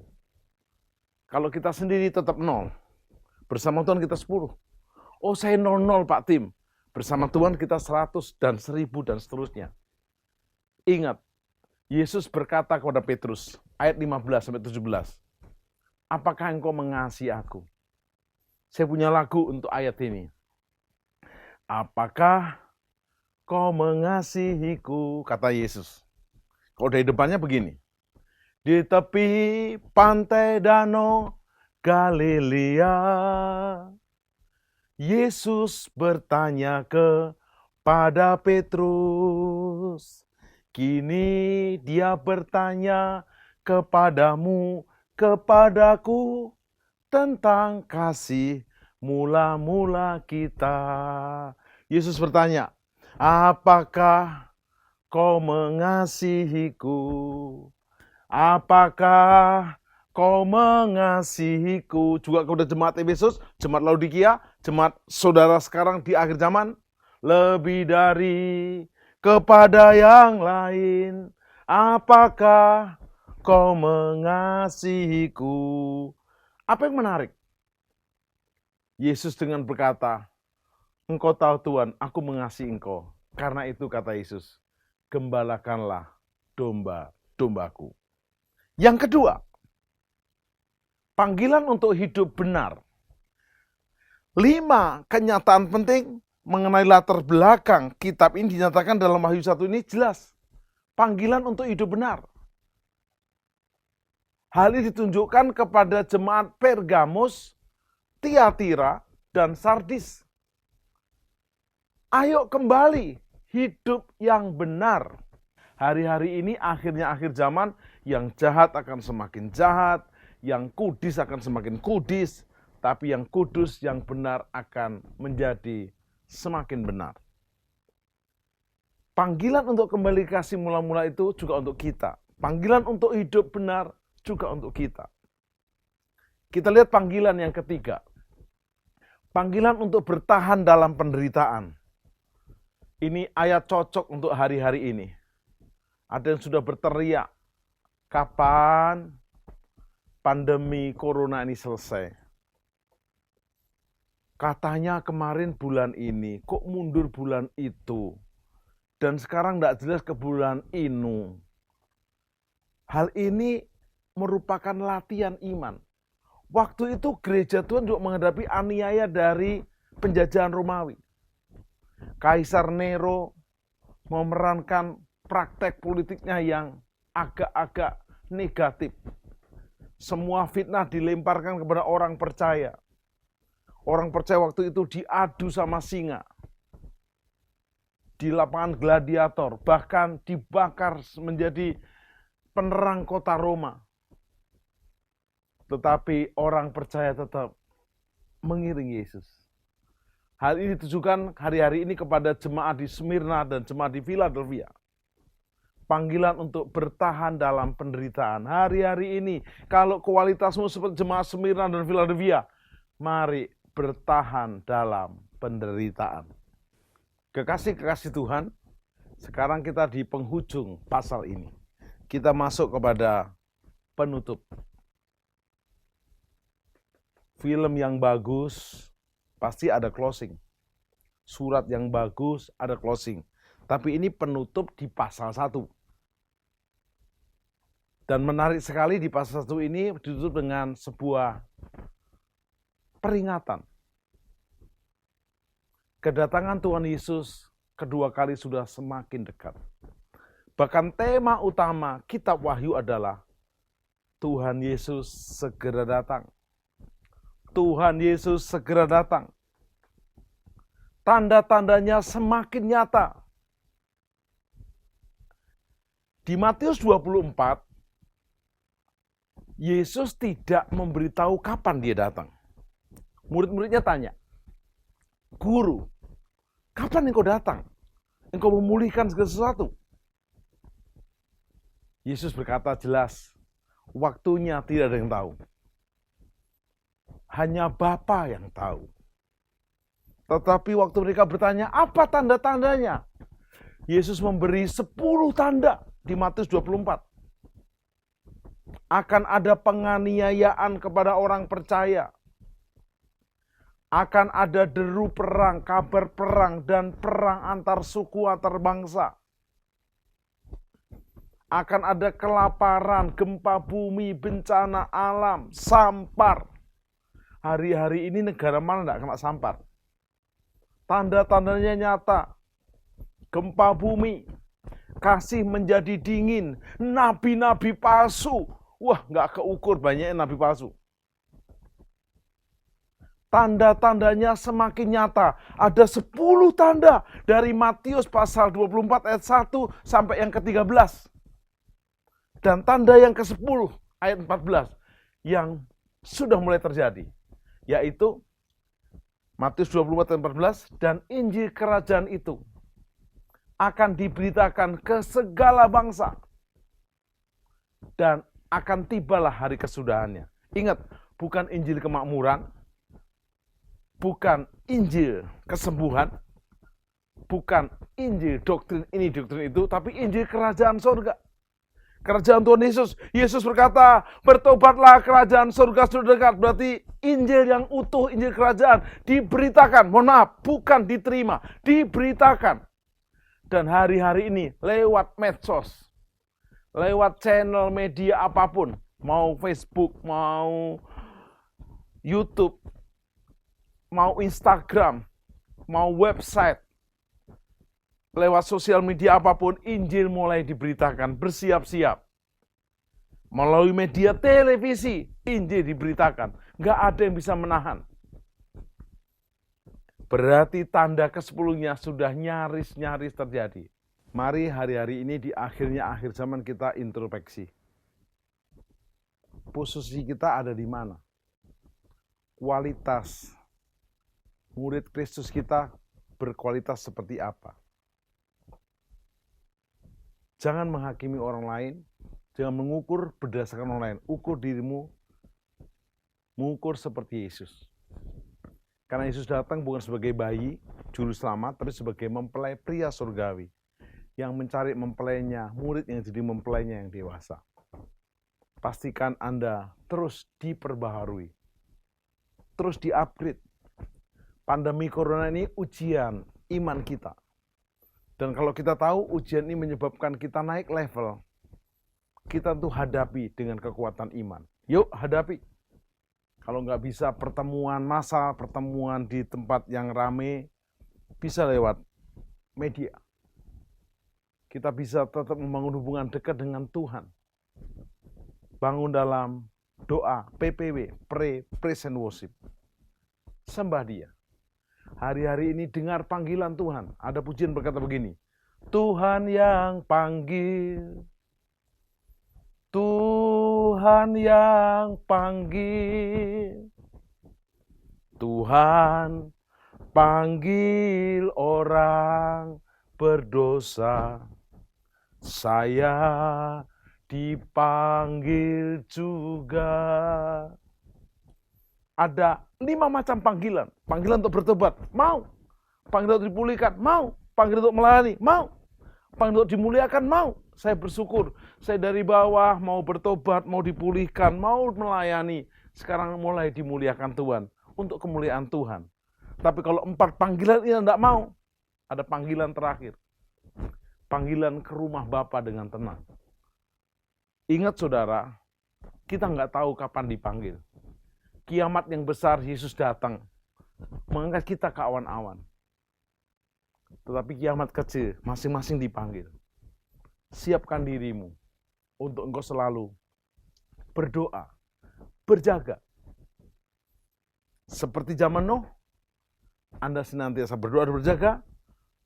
Kalau kita sendiri tetap 0. Bersama Tuhan kita 10. Oh, saya 0-0 Pak Tim. Bersama Tuhan kita 100 dan 1000 dan seterusnya. Ingat, Yesus berkata kepada Petrus, ayat 15-17. Apakah engkau mengasihi aku? Saya punya lagu untuk ayat ini. Apakah kau mengasihiku? Kata Yesus. Kalau dari depannya begini. Di tepi pantai danau Galilea, Yesus bertanya kepada Petrus. Kini dia bertanya kepadamu, kepadaku, tentang kasih mula-mula kita. Yesus bertanya, apakah kau mengasihiku? Apakah kau mengasihiku? Juga kepada jemaat Efesus, jemaat Laodikia, jemaat saudara sekarang di akhir zaman. Lebih dari kepada yang lain, apakah kau mengasihiku? Apa yang menarik? Yesus dengan berkata, engkau tahu Tuhan, aku mengasihi engkau. Karena itu kata Yesus, gembalakanlah domba-dombaku. Yang kedua, panggilan untuk hidup benar. 5 kenyataan penting mengenai latar belakang kitab ini dinyatakan dalam Wahyu 1 ini jelas. Panggilan untuk hidup benar. Hal ini ditunjukkan kepada jemaat Pergamus, Tiatira, dan Sardis. Ayo kembali hidup yang benar. Hari-hari ini akhirnya akhir zaman, yang jahat akan semakin jahat, yang kudis akan semakin kudis, tapi yang kudus, yang benar akan menjadi semakin benar. Panggilan untuk kembali kasih mula-mula itu juga untuk kita. Panggilan untuk hidup benar juga untuk kita. Kita lihat panggilan yang ketiga. Panggilan untuk bertahan dalam penderitaan. Ini ayat cocok untuk hari-hari ini. Ada yang sudah berteriak, kapan pandemi corona ini selesai? Katanya kemarin bulan ini, kok mundur bulan itu? Dan sekarang tidak jelas ke bulan ini. Hal ini merupakan latihan iman. Waktu itu gereja Tuhan juga menghadapi aniaya dari penjajahan Romawi. Kaisar Nero memerankan praktek politiknya yang agak-agak negatif. Semua fitnah dilemparkan kepada orang percaya. Orang percaya waktu itu diadu sama singa. Di lapangan gladiator, bahkan dibakar menjadi penerang kota Roma. Tetapi orang percaya tetap mengiring Yesus. Hal ini ditujukan hari-hari ini kepada jemaat di Smyrna dan jemaat di Philadelphia. Panggilan untuk bertahan dalam penderitaan. Hari-hari ini, kalau kualitasmu seperti jemaat Smyrna dan Philadelphia, mari bertahan dalam penderitaan. Kekasih-kekasih Tuhan, sekarang kita di penghujung pasal ini. Kita masuk kepada penutup. Film yang bagus pasti ada closing. Surat yang bagus ada closing. Tapi ini penutup di pasal 1. Dan menarik sekali di pasal 1 ini ditutup dengan sebuah peringatan. Kedatangan Tuhan Yesus kedua kali sudah semakin dekat. Bahkan tema utama kitab Wahyu adalah Tuhan Yesus segera datang. Tuhan Yesus segera datang. Tanda-tandanya semakin nyata. Di Matius 24, Yesus tidak memberitahu kapan dia datang. Murid-muridnya tanya, Guru, kapan engkau datang? Engkau memulihkan segala sesuatu. Yesus berkata jelas, waktunya tidak ada yang tahu. Hanya Bapa yang tahu. Tetapi waktu mereka bertanya, apa tanda-tandanya? Yesus memberi 10 tanda di Matius 24. Akan ada penganiayaan kepada orang percaya. Akan ada deru perang, kabar perang, dan perang antar suku, antar bangsa. Akan ada kelaparan, gempa bumi, bencana alam, sampar. Hari-hari ini negara mana tidak kena sampar? Tanda-tandanya nyata. Gempa bumi, kasih menjadi dingin, nabi-nabi palsu. Wah, nggak keukur banyaknya nabi palsu. Tanda-tandanya semakin nyata. Ada 10 tanda dari Matius pasal 24 ayat 1 sampai yang ke-13. Dan tanda yang ke-10 ayat 14 yang sudah mulai terjadi. Yaitu Matius 24 ayat 14, dan Injil kerajaan itu akan diberitakan ke segala bangsa. Dan akan tibalah hari kesudahannya. Ingat, bukan Injil kemakmuran, bukan Injil kesembuhan, bukan Injil doktrin ini, doktrin itu, tapi Injil kerajaan surga. Kerajaan Tuhan Yesus. Yesus berkata, bertobatlah, kerajaan surga sudah dekat. Berarti Injil yang utuh, Injil kerajaan diberitakan. Mohon maaf, bukan diterima, diberitakan. Dan hari-hari ini lewat medsos, lewat channel media apapun, mau Facebook, mau YouTube, mau Instagram, mau website, lewat sosial media apapun, Injil mulai diberitakan, bersiap-siap. Melalui media televisi, Injil diberitakan. Nggak ada yang bisa menahan. Berarti tanda ke-10-nya sudah nyaris-nyaris terjadi. Mari hari-hari ini di akhir zaman kita introspeksi. Posisi kita ada di mana? Kualitas murid Kristus kita berkualitas seperti apa? Jangan menghakimi orang lain, jangan mengukur berdasarkan orang lain. Ukur dirimu, mengukur seperti Yesus. Karena Yesus datang bukan sebagai bayi, juru selamat, tapi sebagai mempelai pria surgawi. Yang mencari mempelainya, murid yang jadi mempelainya yang dewasa. Pastikan Anda terus diperbaharui, terus di-upgrade. Pandemi corona ini ujian iman kita. Dan kalau kita tahu ujian ini menyebabkan kita naik level, kita tuh hadapi dengan kekuatan iman. Yuk hadapi. Kalau nggak bisa pertemuan massal, pertemuan di tempat yang rame, bisa lewat media. Kita bisa tetap membangun hubungan dekat dengan Tuhan. Bangun dalam doa, PPW, pray, praise and worship. Sembah Dia. Hari-hari ini dengar panggilan Tuhan. Ada pujian berkata begini, Tuhan yang panggil, Tuhan yang panggil, Tuhan panggil orang berdosa, saya dipanggil juga. Ada 5 macam panggilan. Panggilan untuk bertobat, mau. Panggilan untuk dipulihkan, mau. Panggilan untuk melayani, mau. Panggilan untuk dimuliakan, mau. Saya bersyukur, saya dari bawah mau bertobat, mau dipulihkan, mau melayani. Sekarang mulai dimuliakan Tuhan, untuk kemuliaan Tuhan. Tapi kalau 4 panggilan ini tidak mau, ada panggilan terakhir. Panggilan ke rumah Bapa dengan tenang. Ingat saudara, kita nggak tahu kapan dipanggil. Kiamat yang besar, Yesus datang, mengangkat kita ke awan-awan. Tetapi kiamat kecil, masing-masing dipanggil. Siapkan dirimu untuk engkau selalu berdoa, berjaga. Seperti zaman Nuh, Anda senantiasa berdoa dan berjaga,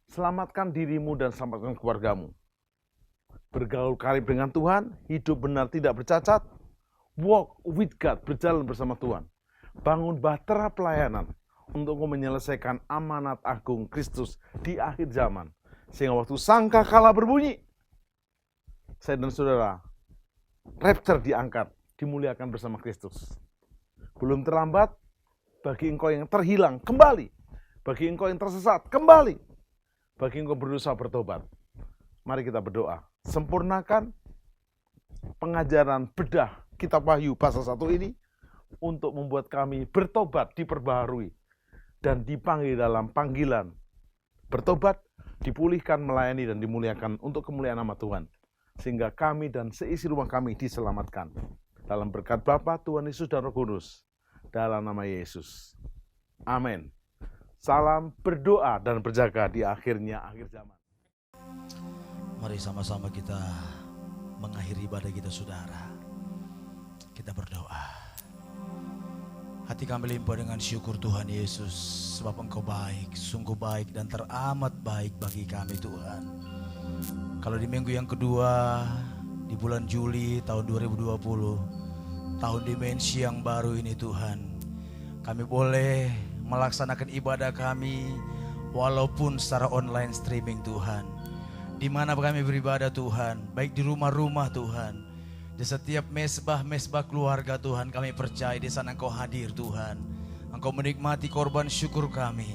selamatkan dirimu dan selamatkan keluargamu. Bergaul karib dengan Tuhan, hidup benar tidak bercacat, walk with God, berjalan bersama Tuhan. Bangun bahtera pelayanan untuk menyelesaikan amanat agung Kristus di akhir zaman. Sehingga waktu sangkakala berbunyi, saya dan saudara, rapture diangkat, dimuliakan bersama Kristus. Belum terlambat, bagi engkau yang terhilang, kembali. Bagi engkau yang tersesat, kembali. Bagi engkau berusaha bertobat, Mari kita berdoa. Sempurnakan pengajaran bedah kitab Wahyu pasal 1 ini untuk membuat kami bertobat, diperbaharui, dan dipanggil dalam panggilan bertobat, dipulihkan, melayani, dan dimuliakan untuk kemuliaan nama Tuhan. Sehingga kami dan seisi rumah kami diselamatkan. Dalam berkat Bapa, Tuhan Yesus, dan Roh Kudus. Dalam nama Yesus. Amin. Salam berdoa dan berjaga di akhir zaman. Mari sama-sama kita mengakhiri ibadah kita, saudara. Kita berdoa. Hati kami limpah dengan syukur Tuhan Yesus, sebab Engkau baik, sungguh baik dan teramat baik bagi kami Tuhan. Kalau di minggu yang kedua, di bulan Juli tahun 2020, tahun dimensi yang baru ini Tuhan, kami boleh melaksanakan ibadah kami walaupun secara online streaming Tuhan. Di mana kami beribadah Tuhan, baik di rumah-rumah Tuhan, di setiap mesbah-mesbah keluarga Tuhan, kami percaya di sana Engkau hadir Tuhan. Engkau menikmati korban syukur kami.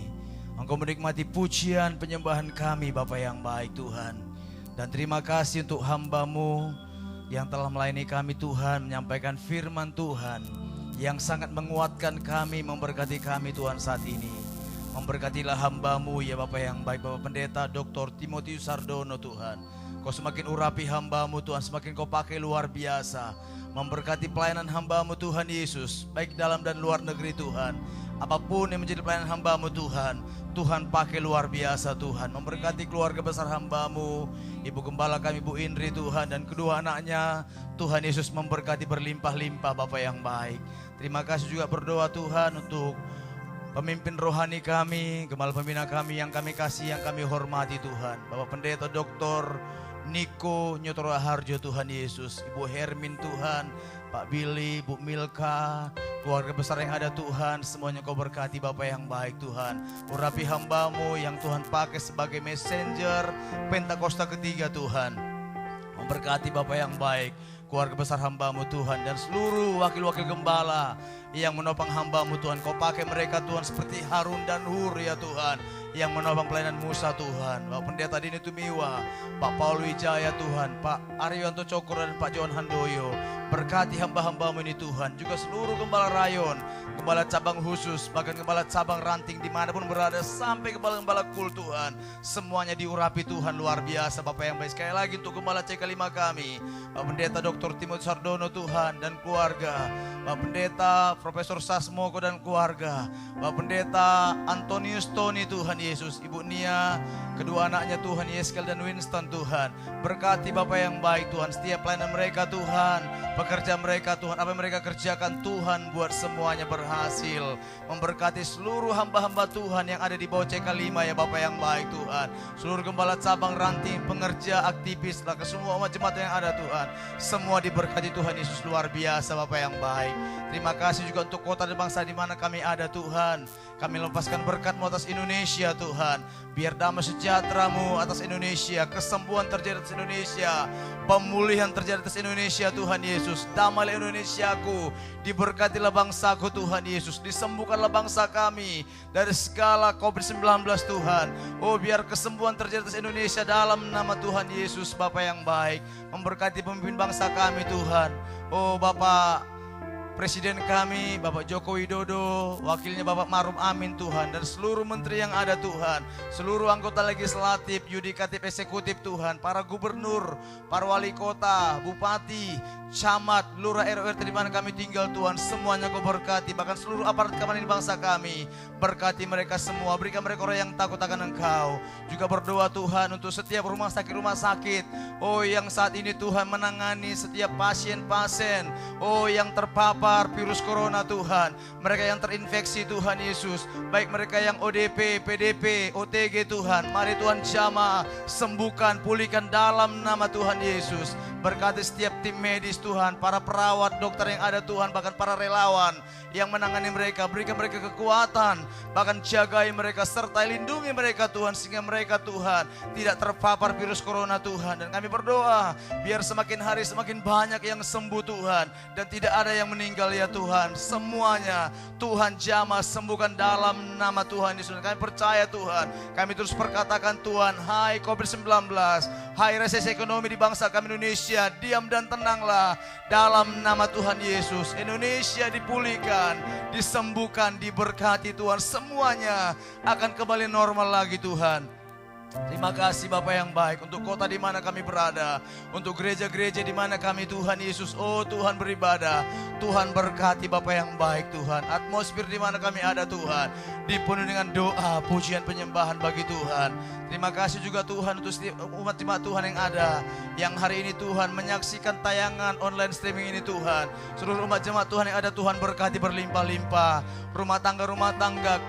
Engkau menikmati pujian penyembahan kami Bapa yang baik Tuhan. Dan terima kasih untuk hamba-Mu yang telah melayani kami Tuhan, menyampaikan firman Tuhan yang sangat menguatkan kami, memberkati kami Tuhan saat ini. Memberkatilah hamba-Mu ya Bapa yang baik, Bapak Pendeta Dr. Timotius Sardono Tuhan. Kau semakin urapi hamba-Mu Tuhan, semakin Kau pakai luar biasa. Memberkati pelayanan hamba-Mu Tuhan Yesus, baik dalam dan luar negeri Tuhan. Apapun yang menjadi pelayanan hamba-Mu Tuhan, Tuhan pakai luar biasa Tuhan. Memberkati keluarga besar hamba-Mu, Ibu Gembala kami Bu Indri Tuhan, dan kedua anaknya. Tuhan Yesus memberkati berlimpah-limpah Bapa yang baik. Terima kasih juga berdoa Tuhan untuk pemimpin rohani kami, gembala pembina kami yang kami kasih, yang kami hormati Tuhan. Bapak Pendeta Dr. Niko Nyotoro Harjo Tuhan Yesus, Ibu Hermin Tuhan, Pak Billy, Bu Milka, keluarga besar yang ada Tuhan, semuanya Kau berkati Bapak yang baik Tuhan. Urapi hamba-Mu yang Tuhan pakai sebagai messenger Pentakosta ketiga Tuhan. Memberkati Bapak yang baik, keluarga besar hamba-Mu Tuhan, dan seluruh wakil-wakil gembala yang menopang hamba-Mu Tuhan. Kau pakai mereka Tuhan seperti Harun dan Hur ya Tuhan, yang menopang pelayanan Musa Tuhan. Bapak Pendeta Dini Tumiwa, Pak Paul Wijaya Tuhan, Pak Arianto Cokro dan Pak Johan Handoyo. Berkati hamba-hamba-Mu ini Tuhan, juga seluruh gembala rayon, gembala cabang khusus, bahkan gembala cabang ranting dimanapun berada, sampai gembala-gembala kul Tuhan. Semuanya diurapi Tuhan luar biasa Bapak yang baik. Sekali lagi untuk gembala CK5 kami, Bapak Pendeta Dr. Timotius Sardono Tuhan dan keluarga, Bapak Pendeta Profesor Sasmoko dan keluarga, Bapak Pendeta Antonius Tony Tuhan Yesus, Ibu Nia, kedua anaknya Tuhan Yeskel dan Winston Tuhan. Berkati Bapak yang baik Tuhan, setiap pelayanan mereka Tuhan, pekerja mereka Tuhan, apa yang mereka kerjakan Tuhan, buat semuanya berhasil. Memberkati seluruh hamba-hamba Tuhan yang ada di bawah CK5 ya Bapak yang baik Tuhan. Seluruh gembala cabang ranting, pengerja, aktivis, ke semua umat jemaat yang ada Tuhan. Semua diberkati Tuhan Yesus luar biasa Bapak yang baik. Terima kasih juga untuk kota dan bangsa di mana kami ada Tuhan. Kami lepaskan berkat-Mu atas Indonesia Tuhan. Biar damai sejahtera-Mu atas Indonesia, kesembuhan terjadi atas Indonesia, pemulihan terjadi atas Indonesia Tuhan Yesus. Damailah Indonesiaku, diberkatilah bangsaku Tuhan Yesus, disembuhkanlah bangsa kami dari segala COVID-19 Tuhan. Oh biar kesembuhan terjadi atas Indonesia dalam nama Tuhan Yesus Bapa yang baik. Memberkati pemimpin bangsa kami Tuhan. Oh Bapak Presiden kami, Bapak Joko Widodo, wakilnya Bapak Maruf Amin Tuhan, dan seluruh menteri yang ada Tuhan, seluruh anggota legislatif, yudikatif, eksekutif Tuhan, para gubernur, para wali kota, bupati, camat, lurah, RW di mana kami tinggal Tuhan, semuanya Kau berkati, bahkan seluruh aparat keamanan bangsa kami, berkati mereka semua, berikan mereka orang yang takut akan Engkau. Juga berdoa Tuhan untuk setiap rumah sakit, oh yang saat ini Tuhan menangani setiap pasien-pasien, oh yang terpapar virus corona Tuhan, mereka yang terinfeksi Tuhan Yesus, baik mereka yang ODP, PDP, OTG Tuhan, mari Tuhan jamah, sembuhkan, pulihkan dalam nama Tuhan Yesus. Berkati setiap tim medis Tuhan, para perawat, dokter yang ada Tuhan, bahkan para relawan yang menangani mereka, berikan mereka kekuatan, bahkan jagai mereka, serta lindungi mereka Tuhan, sehingga mereka Tuhan tidak terpapar virus corona Tuhan. Dan kami berdoa, biar semakin hari semakin banyak yang sembuh Tuhan, dan tidak ada yang meninggal ya Tuhan. Semuanya Tuhan jamah, sembuhkan dalam nama Tuhan Yesus. Kami percaya Tuhan, kami terus perkatakan Tuhan, hai COVID-19, Hai resesi ekonomi di bangsa kami Indonesia, diam dan tenanglah dalam nama Tuhan Yesus. Indonesia dipulihkan, disembuhkan, diberkati Tuhan. Semuanya akan kembali normal lagi Tuhan. Terima kasih Bapa yang baik untuk kota di mana kami berada, untuk gereja-gereja di mana kami Tuhan Yesus, oh Tuhan beribadah. Tuhan berkati Bapa yang baik Tuhan. Atmosfer di mana kami ada Tuhan, dipenuhi dengan doa, pujian, penyembahan bagi Tuhan. Terima kasih juga Tuhan untuk setiap umat jemaat Tuhan yang ada, yang hari ini Tuhan menyaksikan tayangan online streaming ini Tuhan. Seluruh umat jemaat Tuhan yang ada Tuhan berkati berlimpah-limpah. Rumah tangga,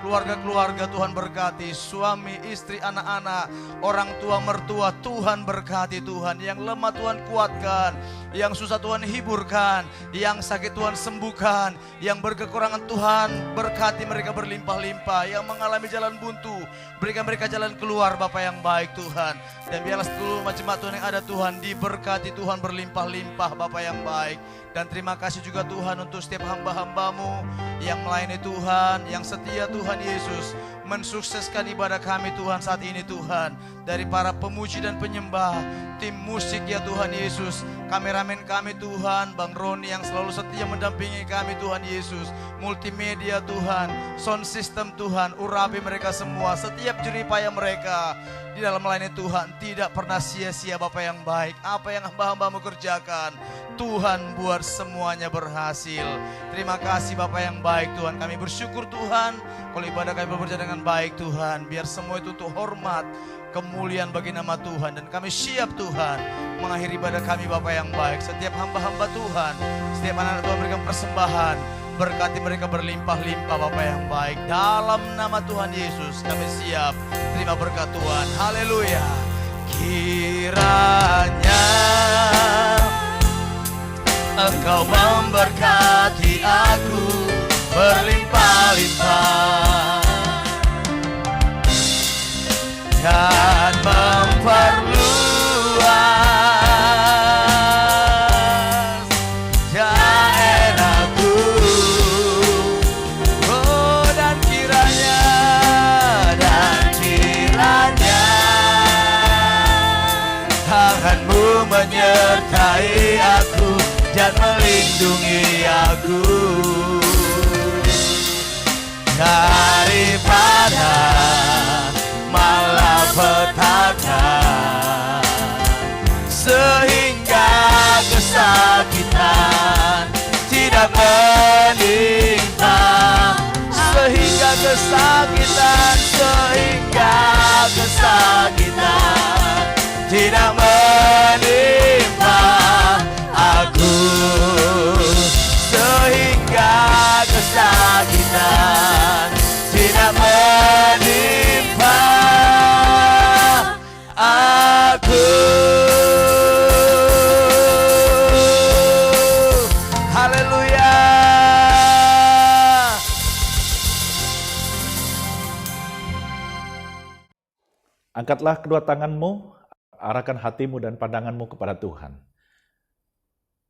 keluarga-keluarga Tuhan berkati. Suami, istri, anak-anak, orang tua, mertua Tuhan berkati Tuhan. Yang lemah Tuhan kuatkan, yang susah Tuhan hiburkan, yang sakit Tuhan sembuhkan, yang berkekurangan Tuhan berkati mereka berlimpah-limpah, yang mengalami jalan buntu berikan mereka jalan keluar Bapa yang baik Tuhan. Dan biarlah seluruh jemaat Tuhan yang ada Tuhan diberkati Tuhan berlimpah-limpah Bapa yang baik. Dan terima kasih juga Tuhan untuk setiap hamba-hambamu yang melayani Tuhan, yang setia Tuhan Yesus, mensukseskan ibadah kami Tuhan saat ini Tuhan. Dari para pemuji dan penyembah, tim musik ya Tuhan Yesus, kameramen kami Tuhan, Bang Roni yang selalu setia mendampingi kami Tuhan Yesus, multimedia Tuhan, sound system Tuhan, urapi mereka semua, setiap jeripaya mereka di dalam melayani Tuhan tidak pernah sia-sia Bapa yang baik. Apa yang hamba-hambamu kerjakan, Tuhan buat semuanya berhasil. Terima kasih Bapa yang baik Tuhan. Kami bersyukur Tuhan kalau ibadah kami berjalan dengan baik Tuhan. Biar semua itu untuk hormat, kemuliaan bagi nama Tuhan. Dan kami siap Tuhan mengakhiri ibadah kami Bapa yang baik. Setiap hamba-hamba Tuhan, setiap anak-anak Tuhan berikan persembahan, berkati mereka berlimpah-limpah Bapa yang baik. Dalam nama Tuhan Yesus kami siap terima berkat Tuhan. Haleluya. Kiranya Engkau memberkati aku berlimpah-limpah dan memperluas daerahku. Oh dan kiranya tanganmu menyertai aku dan melindungi aku daripada malapetaka, sehingga kesakitan tidak menimpa, sehingga kesakitan tidak menimpa aku, sehingga kesakitan tidak menimpa aku. Haleluya. Angkatlah kedua tanganmu, arahkan hatimu dan pandanganmu kepada Tuhan.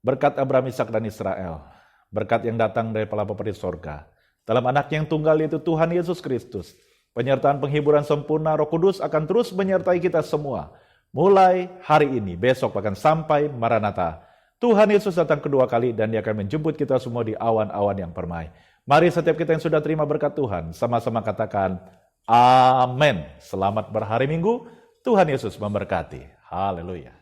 Berkat Abraham, Ishak dan Israel, berkat yang datang dari Bapa di sorga, dalam anak yang tunggal yaitu Tuhan Yesus Kristus, penyertaan penghiburan sempurna Roh Kudus akan terus menyertai kita semua, mulai hari ini, besok, bahkan sampai Maranatha. Tuhan Yesus datang kedua kali dan Dia akan menjemput kita semua di awan-awan yang permai. Mari setiap kita yang sudah terima berkat Tuhan, sama-sama katakan, Amin. Selamat berhari Minggu, Tuhan Yesus memberkati. Haleluya.